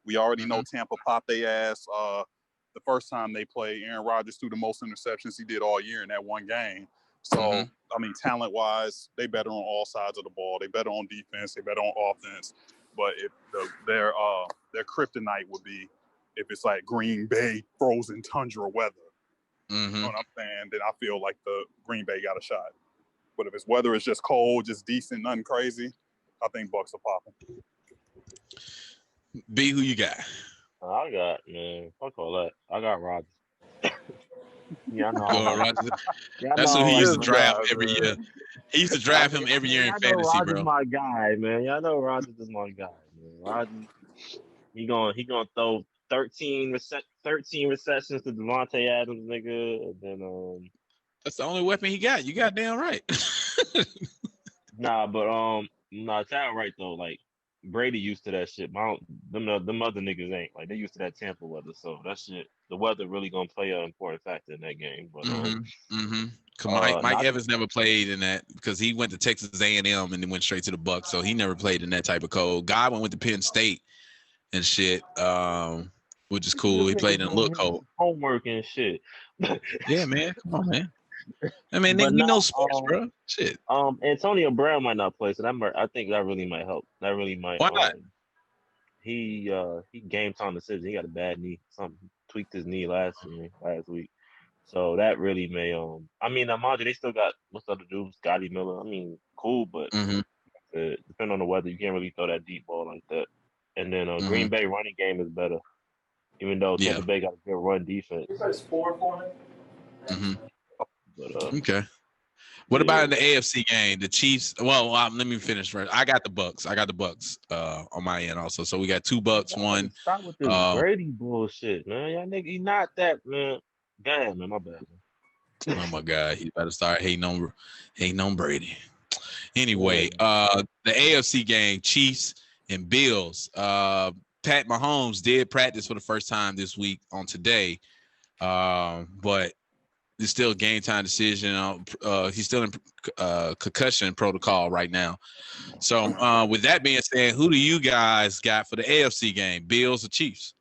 We already know Tampa popped their ass the first time they played. Aaron Rodgers threw the most interceptions he did all year in that one game. So, I mean, talent-wise, they better on all sides of the ball. They better on defense. They better on offense. But if their kryptonite would be if it's like Green Bay frozen tundra weather. You know what I'm saying? Then I feel like the Green Bay got a shot. But if it's weather is just cold, just decent, nothing crazy, I think Bucks are popping. B, who you got? I got, man, fuck all that. I got Rodgers. Yeah, I know. Rodgers. That's who he used to draft every year. He used to draft him every year in fantasy, Rodgers bro. My guy, man. Y'all know Rodgers is my guy, man. Rodgers, he gonna throw 13 receptions to Devontae Adams, nigga. And then that's the only weapon he got. You got damn right. Child right though. Like Brady used to that shit. Them other niggas ain't. Like they used to that Tampa weather. So that shit, the weather really gonna play an important factor in that game. But Mike Evans never played in that because he went to Texas A&M and then went straight to the Bucs. So he never played in that type of cold. Godwin went to Penn State and shit. Which is cool. He played in a little cold. Homework and shit. Yeah, man. Come on, man. I mean, nigga, we know sports, bro. Shit. Antonio Brown might not play, so I think that really might help. That really might. Why not? He game time decision. He got a bad knee. Something tweaked his knee last week. So that really may. I mean, mind you, they still got what's the other dude? Scotty Miller. I mean, cool, but depending on the weather, you can't really throw that deep ball like that. And then Green Bay running game is better. Even though Tampa Bay got a good run defense. You guys scored for me? But, okay. What about in the AFC game? The Chiefs. Well, let me finish first. I got the Bucks. On my end also. So we got 2 Bucks, 1. Stop with this Brady bullshit, man. Y'all nigga, he not that, man. Damn, man, my bad, man. Oh my God, he better start hating on Brady. Anyway, the AFC game, Chiefs and Bills. Pat Mahomes did practice for the first time this week on today, but it's still a game time decision. He's still in concussion protocol right now. So with that being said, who do you guys got for the AFC game, Bills or Chiefs?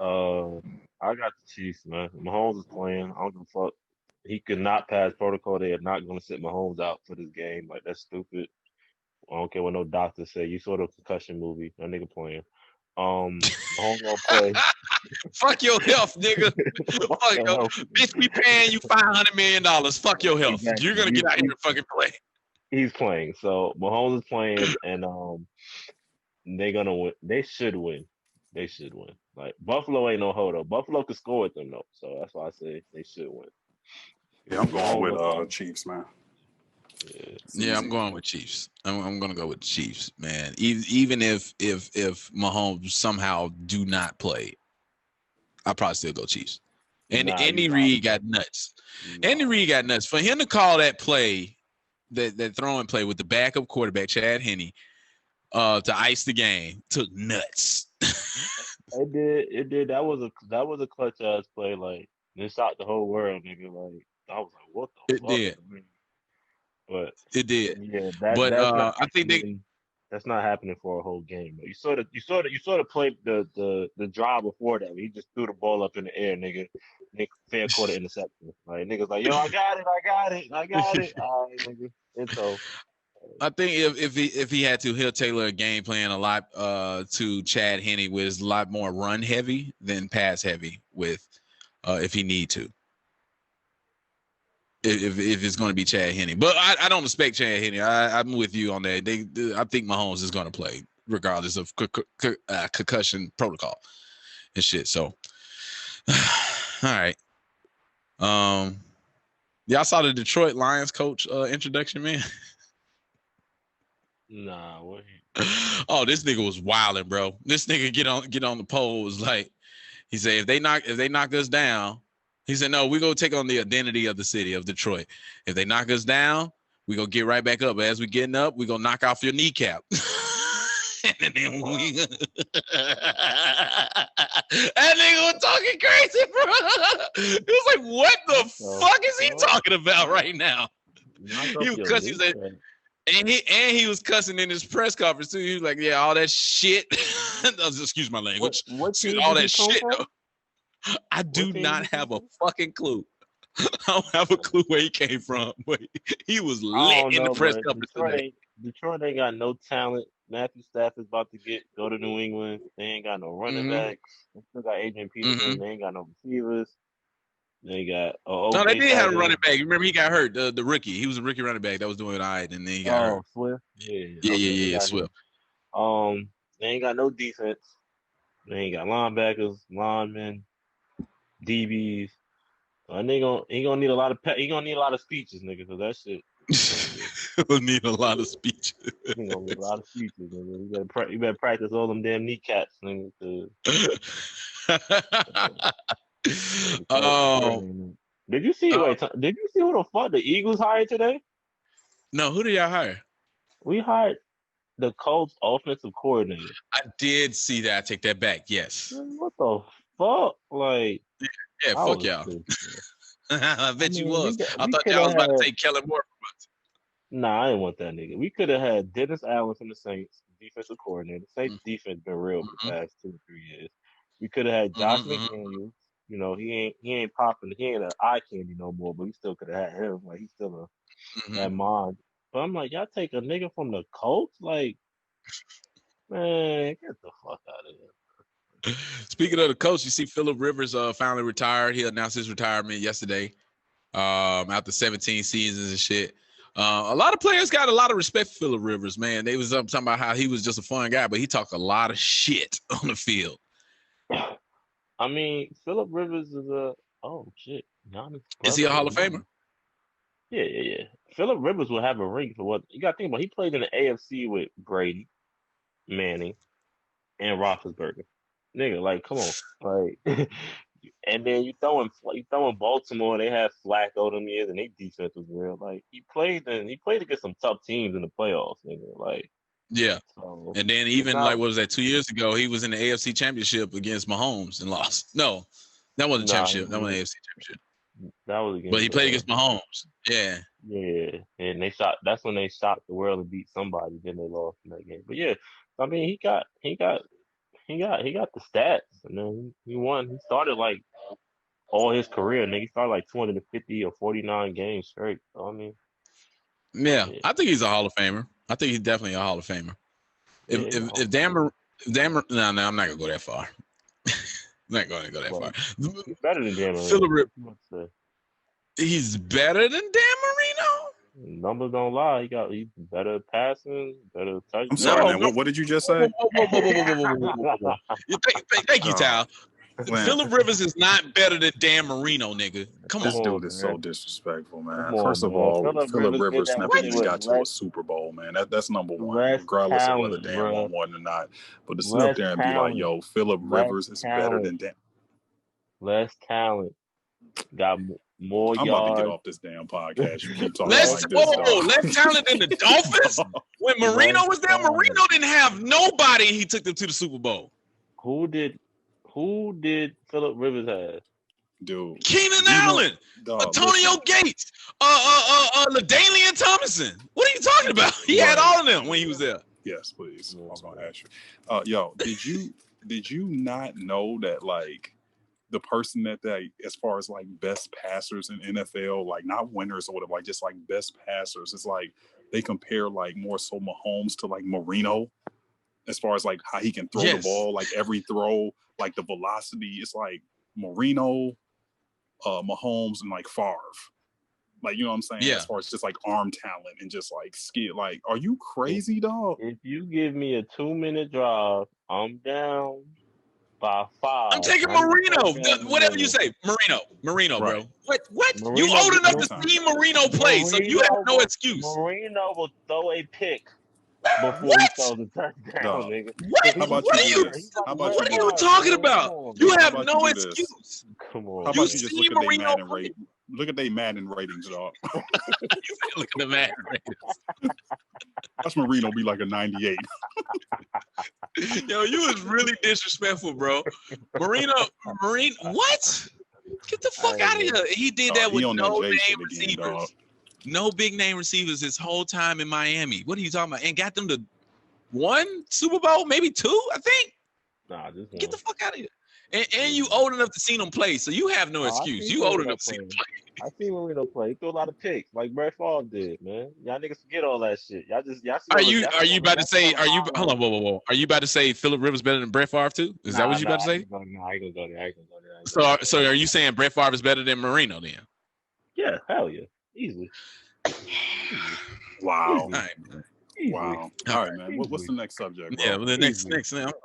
I got the Chiefs, man. Mahomes is playing. I don't give a fuck. He could not pass protocol. They are not going to sit Mahomes out for this game. Like, that's stupid. I don't care what no doctor say. You saw the concussion movie. That nigga playing. Mahomes gonna play. Fuck your health, nigga. Fuck your health. Bitch, we paying you $500 million. Fuck your health. Exactly. You're gonna get out here and fucking play. He's playing. So Mahomes is playing, and they're gonna win. They should win. They should win. Like Buffalo ain't no hold up. Buffalo could score with them though, so that's why I say they should win. Yeah, I'm going with Chiefs, man. Yeah, I'm going with Chiefs. I'm going to go with the Chiefs, man. Even if Mahomes somehow do not play, I'll probably still go Chiefs. And Andy Reid got nuts. Andy Reid got nuts. For him to call that play, that throwing play with the backup quarterback, Chad Henne, to ice the game, took nuts. It did. That was a clutch ass play. Like it shocked the whole world, nigga. Like I was like, what the fuck? It did. But it did. Yeah, I think that's not happening for a whole game. You saw the play the drive before that. He just threw the ball up in the air, nigga. Nick fair quarter interception. Like niggas like, yo, I got it. All right, nigga. It's over. I think if he had to, he'll tailor a game plan a lot to Chad Henne, with a lot more run heavy than pass heavy with if he need to. If it's going to be Chad Henne, but I don't expect Chad Henne. I'm with you on that. I think Mahomes is going to play regardless of concussion protocol and shit. So, all right. Y'all saw the Detroit Lions coach introduction, man. Nah, what? Oh, this nigga was wilding, bro. This nigga get on the pole was like, he said if they knock us down. He said, no, we're going to take on the identity of the city of Detroit. If they knock us down, we're going to get right back up. But as we're getting up, we're going to knock off your kneecap. And then that nigga was talking crazy, bro. It was like, what the fuck is he talking about right now? He was cussing. And he was cussing in his press conference, too. He was like, yeah, all that shit. Excuse my language. All that shit. I do not have a fucking clue. I don't have a clue where he came from, but he was lit in the press conference today. Detroit ain't got no talent. Matthew Stafford's about to go to New England. They ain't got no running backs. They still got Adrian Peterson. They ain't got no receivers. They got no, they did have a running back. Remember, he got hurt. The rookie. He was a rookie running back that was doing all right, and then he got hurt. Swift. Yeah, Swift. They ain't got no defense. They ain't got linebackers, linemen, DBs. And he gonna need a lot of speeches, nigga, because that shit. He'll need a lot of speeches. He gonna need a lot of speeches, nigga. You better practice all them damn kneecaps, nigga. Did you see who the fuck the Eagles hired today? No, who did y'all hire? We hired the Colts offensive coordinator. I did see that. I take that back. Yes. What the fuck? Like, yeah, fuck y'all. I bet you was. I thought y'all was about to take Kellen Moore from us. Nah, I didn't want that nigga. We could have had Dennis Allen from the Saints, defensive coordinator. Saints defense been real for the past 2 or 3 years. We could have had Josh McDaniels. You know, he ain't popping. He ain't an eye candy no more, but we still could have had him. Like, he's still that mind. But I'm like, y'all take a nigga from the Colts? Like, man, get the fuck out of here. Speaking of the coach, you see Phillip Rivers finally retired. He announced his retirement yesterday after 17 seasons and shit. A lot of players got a lot of respect for Phillip Rivers, man. They was talking about how he was just a fun guy, but he talked a lot of shit on the field. I mean, Phillip Rivers is is he a Hall of Famer? Yeah. Phillip Rivers will have a ring for what you got to think about. He played in the AFC with Brady, Manning, and Roethlisberger. Nigga, like, come on, like, and then you throwing Baltimore. They had Flacco them years, and their defense was real. Like, he played against some tough teams in the playoffs, nigga. Like, yeah. So, and then even what was that 2 years ago? He was in the AFC Championship against Mahomes and lost. No, that wasn't a championship. That was an AFC Championship. That was against. But he played against Mahomes. Yeah. Yeah, and that's when they shocked the world and beat somebody. Then they lost in that game. But yeah, I mean, he got the stats, and then he won. He started like all his career, and then he started like 250 or 49 games straight. So, I mean, yeah, I think he's a Hall of Famer. I think he's definitely a Hall of Famer. If Dan, no, I'm not gonna go that far. I'm not going to go that far. He's better than Dan Marino. He's better than Dan Marino? Numbers don't lie. He's better passing, better touchdown. I'm sorry, No, man. no. What did you just say? Whoa. Thank you, Tal. Man, Phillip Rivers is not better than Dan Marino, nigga. Come this on. dude is so disrespectful, man. Come on, First of man. all, Phillip Phillip Rivers Rivers did that never shit even with got to a Super Bowl, man. That's number one, less regardless of whether talent, Dan bro. won one or not. But to sit up Less there and be like, talent. yo, Phillip Less Rivers is better than talent. Dan. Less talent. Got more I'm about to get yards. off this damn podcast. You keep talking Less like this, dog. less talent than the Dolphins. When Marino was there, Marino didn't have nobody. He took them to the Super Bowl. Who did Phillip Rivers have? Dude. Keenan Allen, Antonio Gates, LaDainian Tomlinson. What are you talking about? He had all of them when he was there. Yes, please. I was gonna ask you. Yo, did you not know that like the person that they, as far as like best passers in NFL, like not winners or whatever, like just like best passers, it's like they compare like more so Mahomes to like Marino, as far as like how he can throw the ball, like every throw, like the velocity. It's like Marino, Mahomes, and like Favre. Like, you know what I'm saying? Yeah. As far as just like arm talent and just like skill. Like, are you crazy, dog? If you give me a 2-minute drive, I'm down by 5. I'm taking Marino. Whatever you say, Marino, bro. What? Marino, you old enough to see Marino play, so you have no excuse. Marino will throw a pick before he throws the touchdown, nigga. What? How about What are you? What are you talking about? You have no excuse. Come on. How about you just look at their Madden rate? Look at their Madden ratings, dog. Look at the Madden ratings. Watch Marino be like a 98. Yo, you was really disrespectful, bro. Marino, what? Get the fuck out of here. He did that with no name receivers. No big name receivers his whole time in Miami. What are you talking about? And got them to 1 Super Bowl, maybe 2, I think. Nah, just 1. Get the fuck out of here. And you old enough to see them play, so you have no excuse. You old enough to see them play. I see Marino play. He threw a lot of picks, like Brett Favre did, man. Y'all niggas forget all that shit. Y'all Are you about to say? Hold on, whoa. Are you about to say Phillip Rivers better than Brett Favre too? Is that what you about to say? No, I ain't gonna go there. So are you saying Brett Favre is better than Marino then? Yeah, hell yeah, easily. Wow. All right, Wow. All right, man. What's the next subject, bro? Yeah, well, the next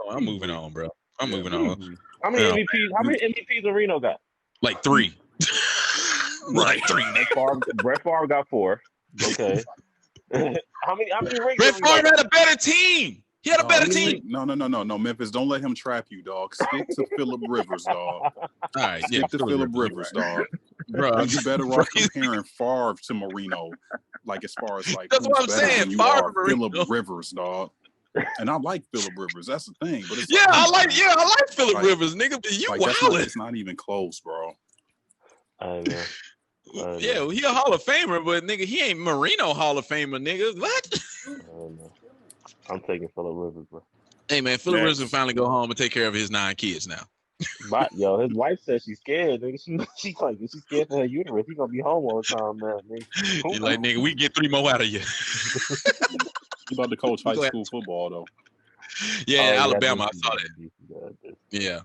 I'm moving on, bro. I'm moving on. How many MVPs? How many MVPs Marino got? Like 3. Like 3. Brett Favre got 4. Okay. How many rings? Brett Favre had a better team. He had a better team. No, Memphis. Don't let him trap you, dog. Stick to Phillip Rivers, dog. All right, Stick to Phillip Rivers, dog. Bro, You better off comparing Favre to Marino, like as far as like. That's what I'm saying. You Favre, are Phillip Rivers, dog. And I like Phillip Rivers. That's the thing. But it's I like Phillip Rivers, nigga. But you wildin'. It's not even close, bro. Yeah, he a Hall of Famer, but nigga, he ain't Marino Hall of Famer, nigga. What? I'm taking Phillip Rivers, bro. Hey man, Phillip Rivers can finally go home and take care of his 9 kids now. But yo, his wife says she's scared, nigga. She's like, she's scared for her uterus. He gonna be home all the time, man. Nigga. He's like, nigga, we get 3 more out of you. You about to coach high school football though? Yeah, Alabama. I saw that. Yeah.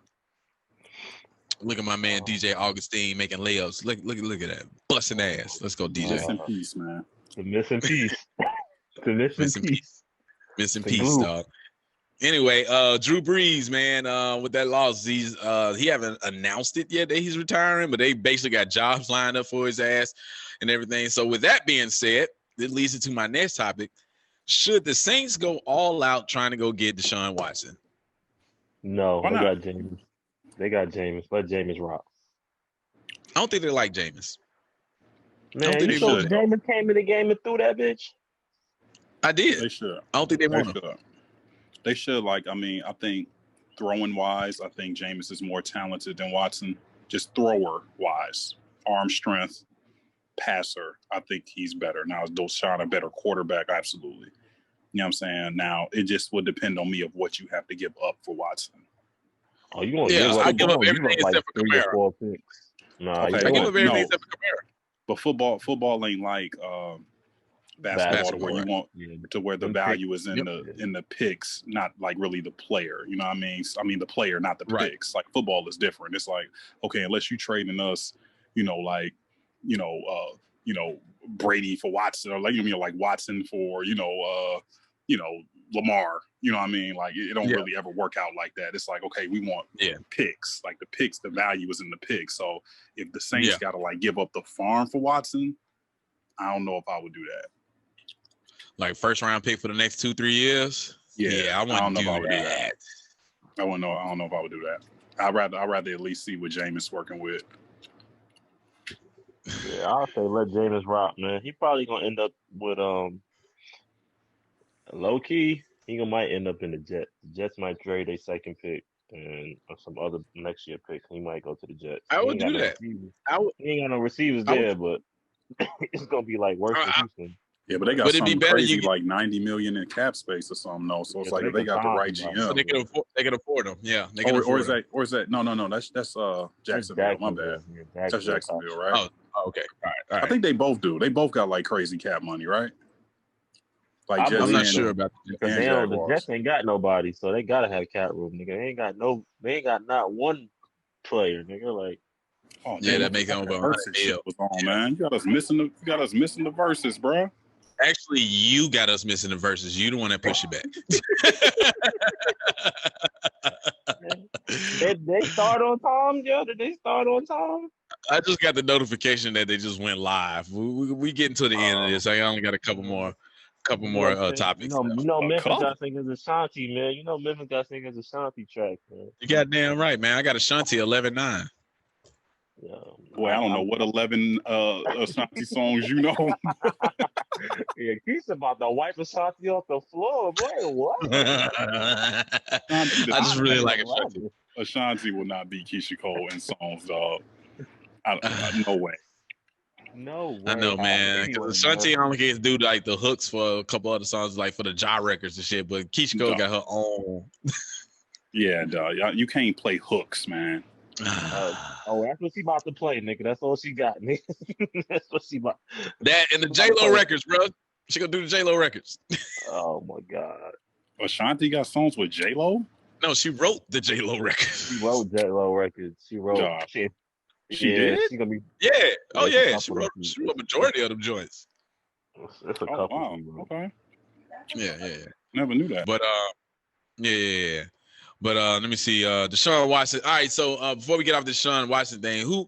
Look at my man DJ Augustine making layups. Look at that. Busting ass. Let's go, DJ. Rest in peace, man. The missing piece. The missing piece. Missing piece, dog. Anyway, Drew Brees, man, with that loss, he haven't announced it yet that he's retiring, but they basically got jobs lined up for his ass and everything. So with that being said, it leads into my next topic. Should the Saints go all out trying to go get Deshaun Watson? No, they got James. They got James. Let James rock. I don't think they like James. Man, you saw James came in the game and threw that bitch? I did. They should. I don't think they want him. They should. I think throwing wise, I think James is more talented than Watson. Just thrower wise, arm strength, passer, I think he's better. Now, is Deshaun a better quarterback? Absolutely. You know what I'm saying? Now, it just would depend on me of what you have to give up for Watson. Oh, you want I give up everything except for Kamara. Nah, I give up everything except for Kamara. But football ain't like basketball to where you want to where the value is in the picks, not like really the player. You know what I mean? I mean the player, not the picks. Like football is different. It's like, okay, unless you trading us, Brady for Watson, or like like Watson for Lamar. You know what I mean? Like it don't really ever work out like that. It's like, okay, we want picks. Like the picks, the value is in the picks. So if the Saints got to like give up the farm for Watson, I don't know if I would do that. Like first round pick for the next 2-3 years. Yeah, I wouldn't do that. I don't know if I would do that. I'd rather at least see what Jameis working with. Yeah, I'll say let Jameis rock, man. He probably gonna end up with low key. He might end up in the Jets. The Jets might trade a second pick and some other next year picks. He might go to the Jets. I would do that. He ain't got no receivers there, but it's gonna be like worse than Houston. Yeah, but they got something crazy like $90 million in cap space or something though. So it's like if they got the right GM, so they can afford them. Yeah, they can or is that no? That's Jacksonville. My bad. That's Jacksonville, right? Oh, okay. All right. I think they both do. They both got like crazy cap money, right? Like I'm not sure about that. The Jets ain't got nobody, so they gotta have cap room, nigga. They ain't got not one player, nigga. Like, oh yeah, that makes them over. Man, you got us missing the Verzuz, bro. Actually, you got us missing the Verzuz. You the one that pushed it back. they start on time, Joe? Did they start on time? I just got the notification that they just went live. We getting to the end of this. I only got a couple more topics. You know Memphis got singers Ashanti, man. You know Memphis got singers Ashanti track, man. You goddamn right, man. I got Ashanti 11-9. Yeah, boy, I don't know what 11 Ashanti songs you know. Yeah, he's about to wipe Ashanti off the floor, boy. What? I just really like Ashanti. Ashanti will not beat Keisha Cole in songs, dog. No way. No way. I know, man. Because Ashanti only gets do like the hooks for a couple other songs, like for the Ja records and shit. But Keisha Cole got her own. Yeah, dog. You can't play hooks, man. That's what she about to play, nigga. That's all she got, nigga. That's what she about. That and the J-Lo records, bro. She gonna do the J-Lo records. Oh my God. Ashanti got songs with J-Lo? No, she wrote the J-Lo records. She wrote J-Lo records. She wrote. She did? She gonna be. Yeah. Oh yeah. She wrote majority of them joints. It's a couple. Wow. Okay. Yeah. Never knew that. But yeah. But let me see. Deshaun Watson. All right. So before we get off the Deshaun Watson thing, who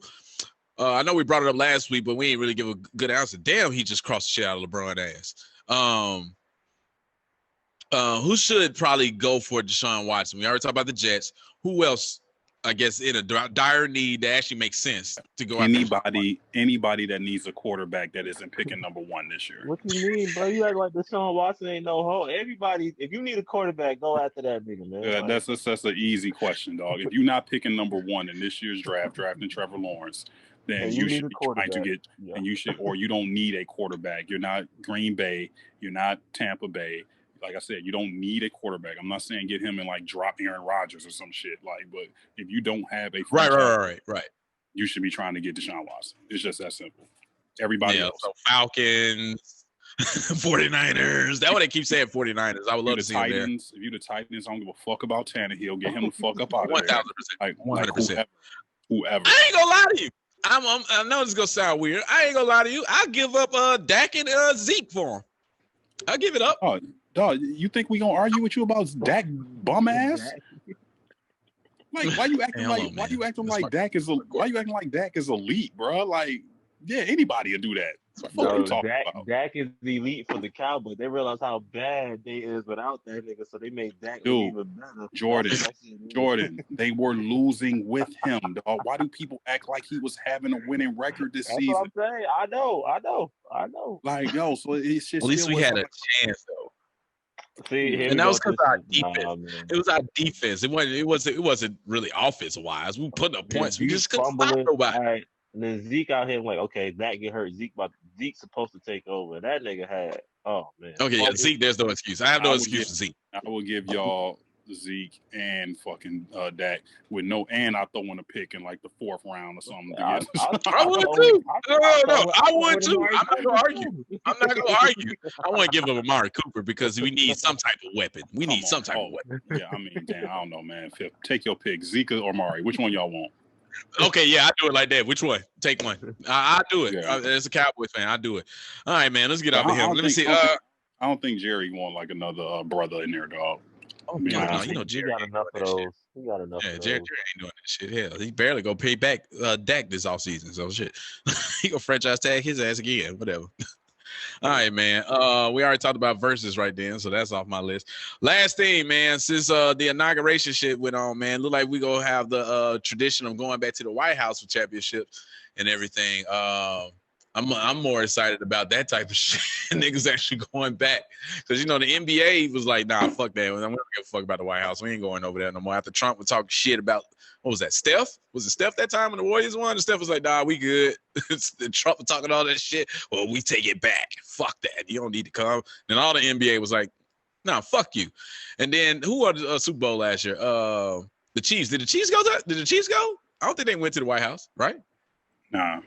I know we brought it up last week, but we ain't really give a good answer. Damn, he just crossed the shit out of LeBron's ass. Who should probably go for Deshaun Watson? We already talked about the Jets. Who else? I guess in a dire need that actually makes sense to go. Anybody that needs a quarterback that isn't picking number one this year. What you mean, bro? You act like Deshaun Watson ain't no hoe. Everybody, if you need a quarterback, go after that nigga, man. That's an easy question, dog. If you're not picking number one in this year's drafting Trevor Lawrence, then you should be trying to get, and you should, or you don't need a quarterback. You're not Green Bay. You're not Tampa Bay. Like I said, you don't need a quarterback. I'm not saying get him and like drop Aaron Rodgers or some shit. Like, but if you don't have a right, you should be trying to get Deshaun Watson. It's just that simple. Everybody else. So Falcons, 49ers. That's what they keep saying. 49ers. I would love to see Titans. If you the Titans, I don't give a fuck about Tannehill. Get him the fuck up out of 1,000%. there. 100%. Whoever. I ain't gonna lie to you. I know this is gonna sound weird. I ain't gonna lie to you. I'll give up Dak and Zeke for him. I'll give it up. Oh, dog, you think we gonna argue with you about Dak bum ass? Like, why you acting like Dak is elite, bro? Like, yeah, anybody will do that. Dak is the elite for the Cowboys. They realize how bad they is without that nigga, so they made Dak even better. Jordan, they were losing with him, dog. Why do people act like he was having a winning record this season? That's what I'm saying. I know. Like, yo, so it's just at least we had a chance though. See, and that was because our defense. It was our defense. It wasn't really offense wise. We put up points. We just couldn't stop nobody. Right. And then Zeke out here like, okay, Dak get hurt. Zeke's supposed to take over. That nigga had, oh man. Okay, yeah, Zeke. There's no excuse. I have no excuse for Zeke. I will give y'all Zeke and fucking Dak with no, and I throw in a pick in like the 4th round or something. I would too. No, I would too. I'm not gonna argue. I want to give him Amari Cooper because we need some type of weapon. We need some type of weapon. Yeah, I mean, damn, I don't know, man. Take your pick, Zeke or Amari. Which one y'all want? Okay, yeah, I do it like that. Which one? Take one. I do it. Yeah. As a Cowboys fan, I do it. All right, man. Let's get But out of here. Let me see. I don't think Jerry want like another brother in there, dog. Oh, Be no, honest you know with Jerry got ain't enough of doing that those. He got enough shit. of Jerry those. ain't doing that shit. Hell, he barely go pay back Dak this offseason. So shit, he gonna franchise tag his ass again. Whatever. All right, man. We already talked about Verzuz right then, so that's off my list. Last thing, man, since the inauguration shit went on, man, look like we gonna have the tradition of going back to the White House for championships and everything. I'm more excited about that type of shit. Niggas actually going back. Because, you know, the NBA was like, nah, fuck that. I'm not give a fuck about the White House. We ain't going over there no more. After Trump would talk shit about, what was that, Steph? Was it Steph that time when the Warriors won? And Steph was like, nah, we good. Trump was talking all that shit. Well, we take it back. Fuck that. You don't need to come. Then all the NBA was like, nah, fuck you. And then who won the Super Bowl last year? The Chiefs. Did the Chiefs go? Did the Chiefs go? I don't think they went to the White House, right? Nah.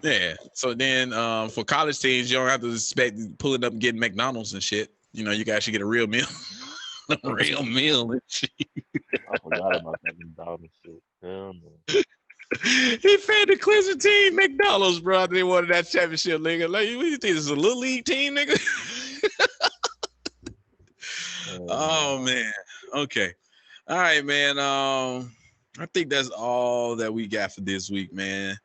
Yeah. So then for college teams, you don't have to expect pulling up and getting McDonald's and shit. You know, you can actually get a real meal. A real meal and shit. I forgot about that McDonald's shit. Hell no. He fed the Clemson team McDonald's, bro. They wanted that championship, nigga. Like, what do you think? This is a little league team, nigga? Oh, man. Okay. All right, man. I think that's all that we got for this week, man.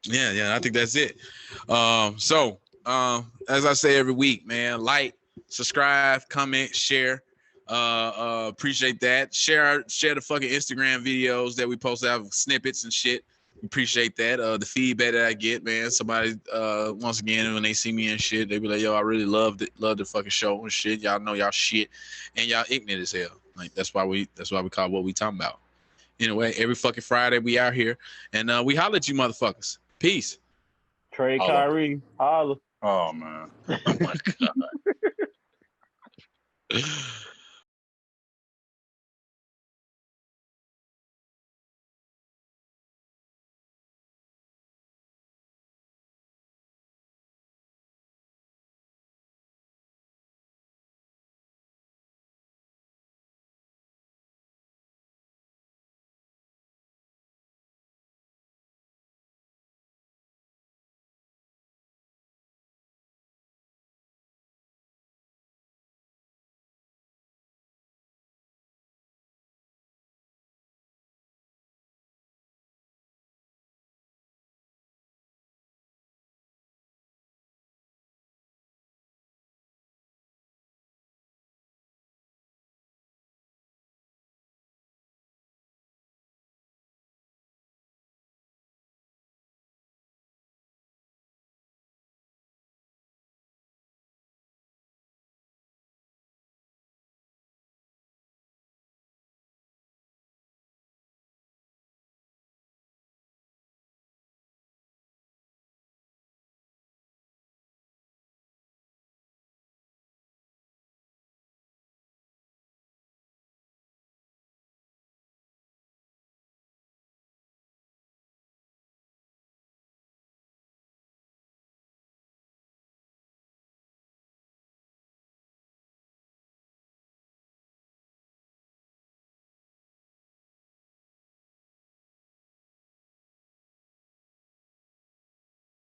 Yeah, I think that's it. So as I say every week, man, like, subscribe, comment, share. Appreciate that. Share the fucking Instagram videos that we post out, snippets and shit. Appreciate that. The feedback that I get, man. Somebody once again when they see me and shit, they be like, yo, I really love the fucking show and shit. Y'all know y'all shit and y'all ignorant as hell. Like that's why we call what we talking about. Anyway, every fucking Friday we out here and we holler at you motherfuckers. Peace. Trade Kyrie. Holla. Oh man. Oh my God.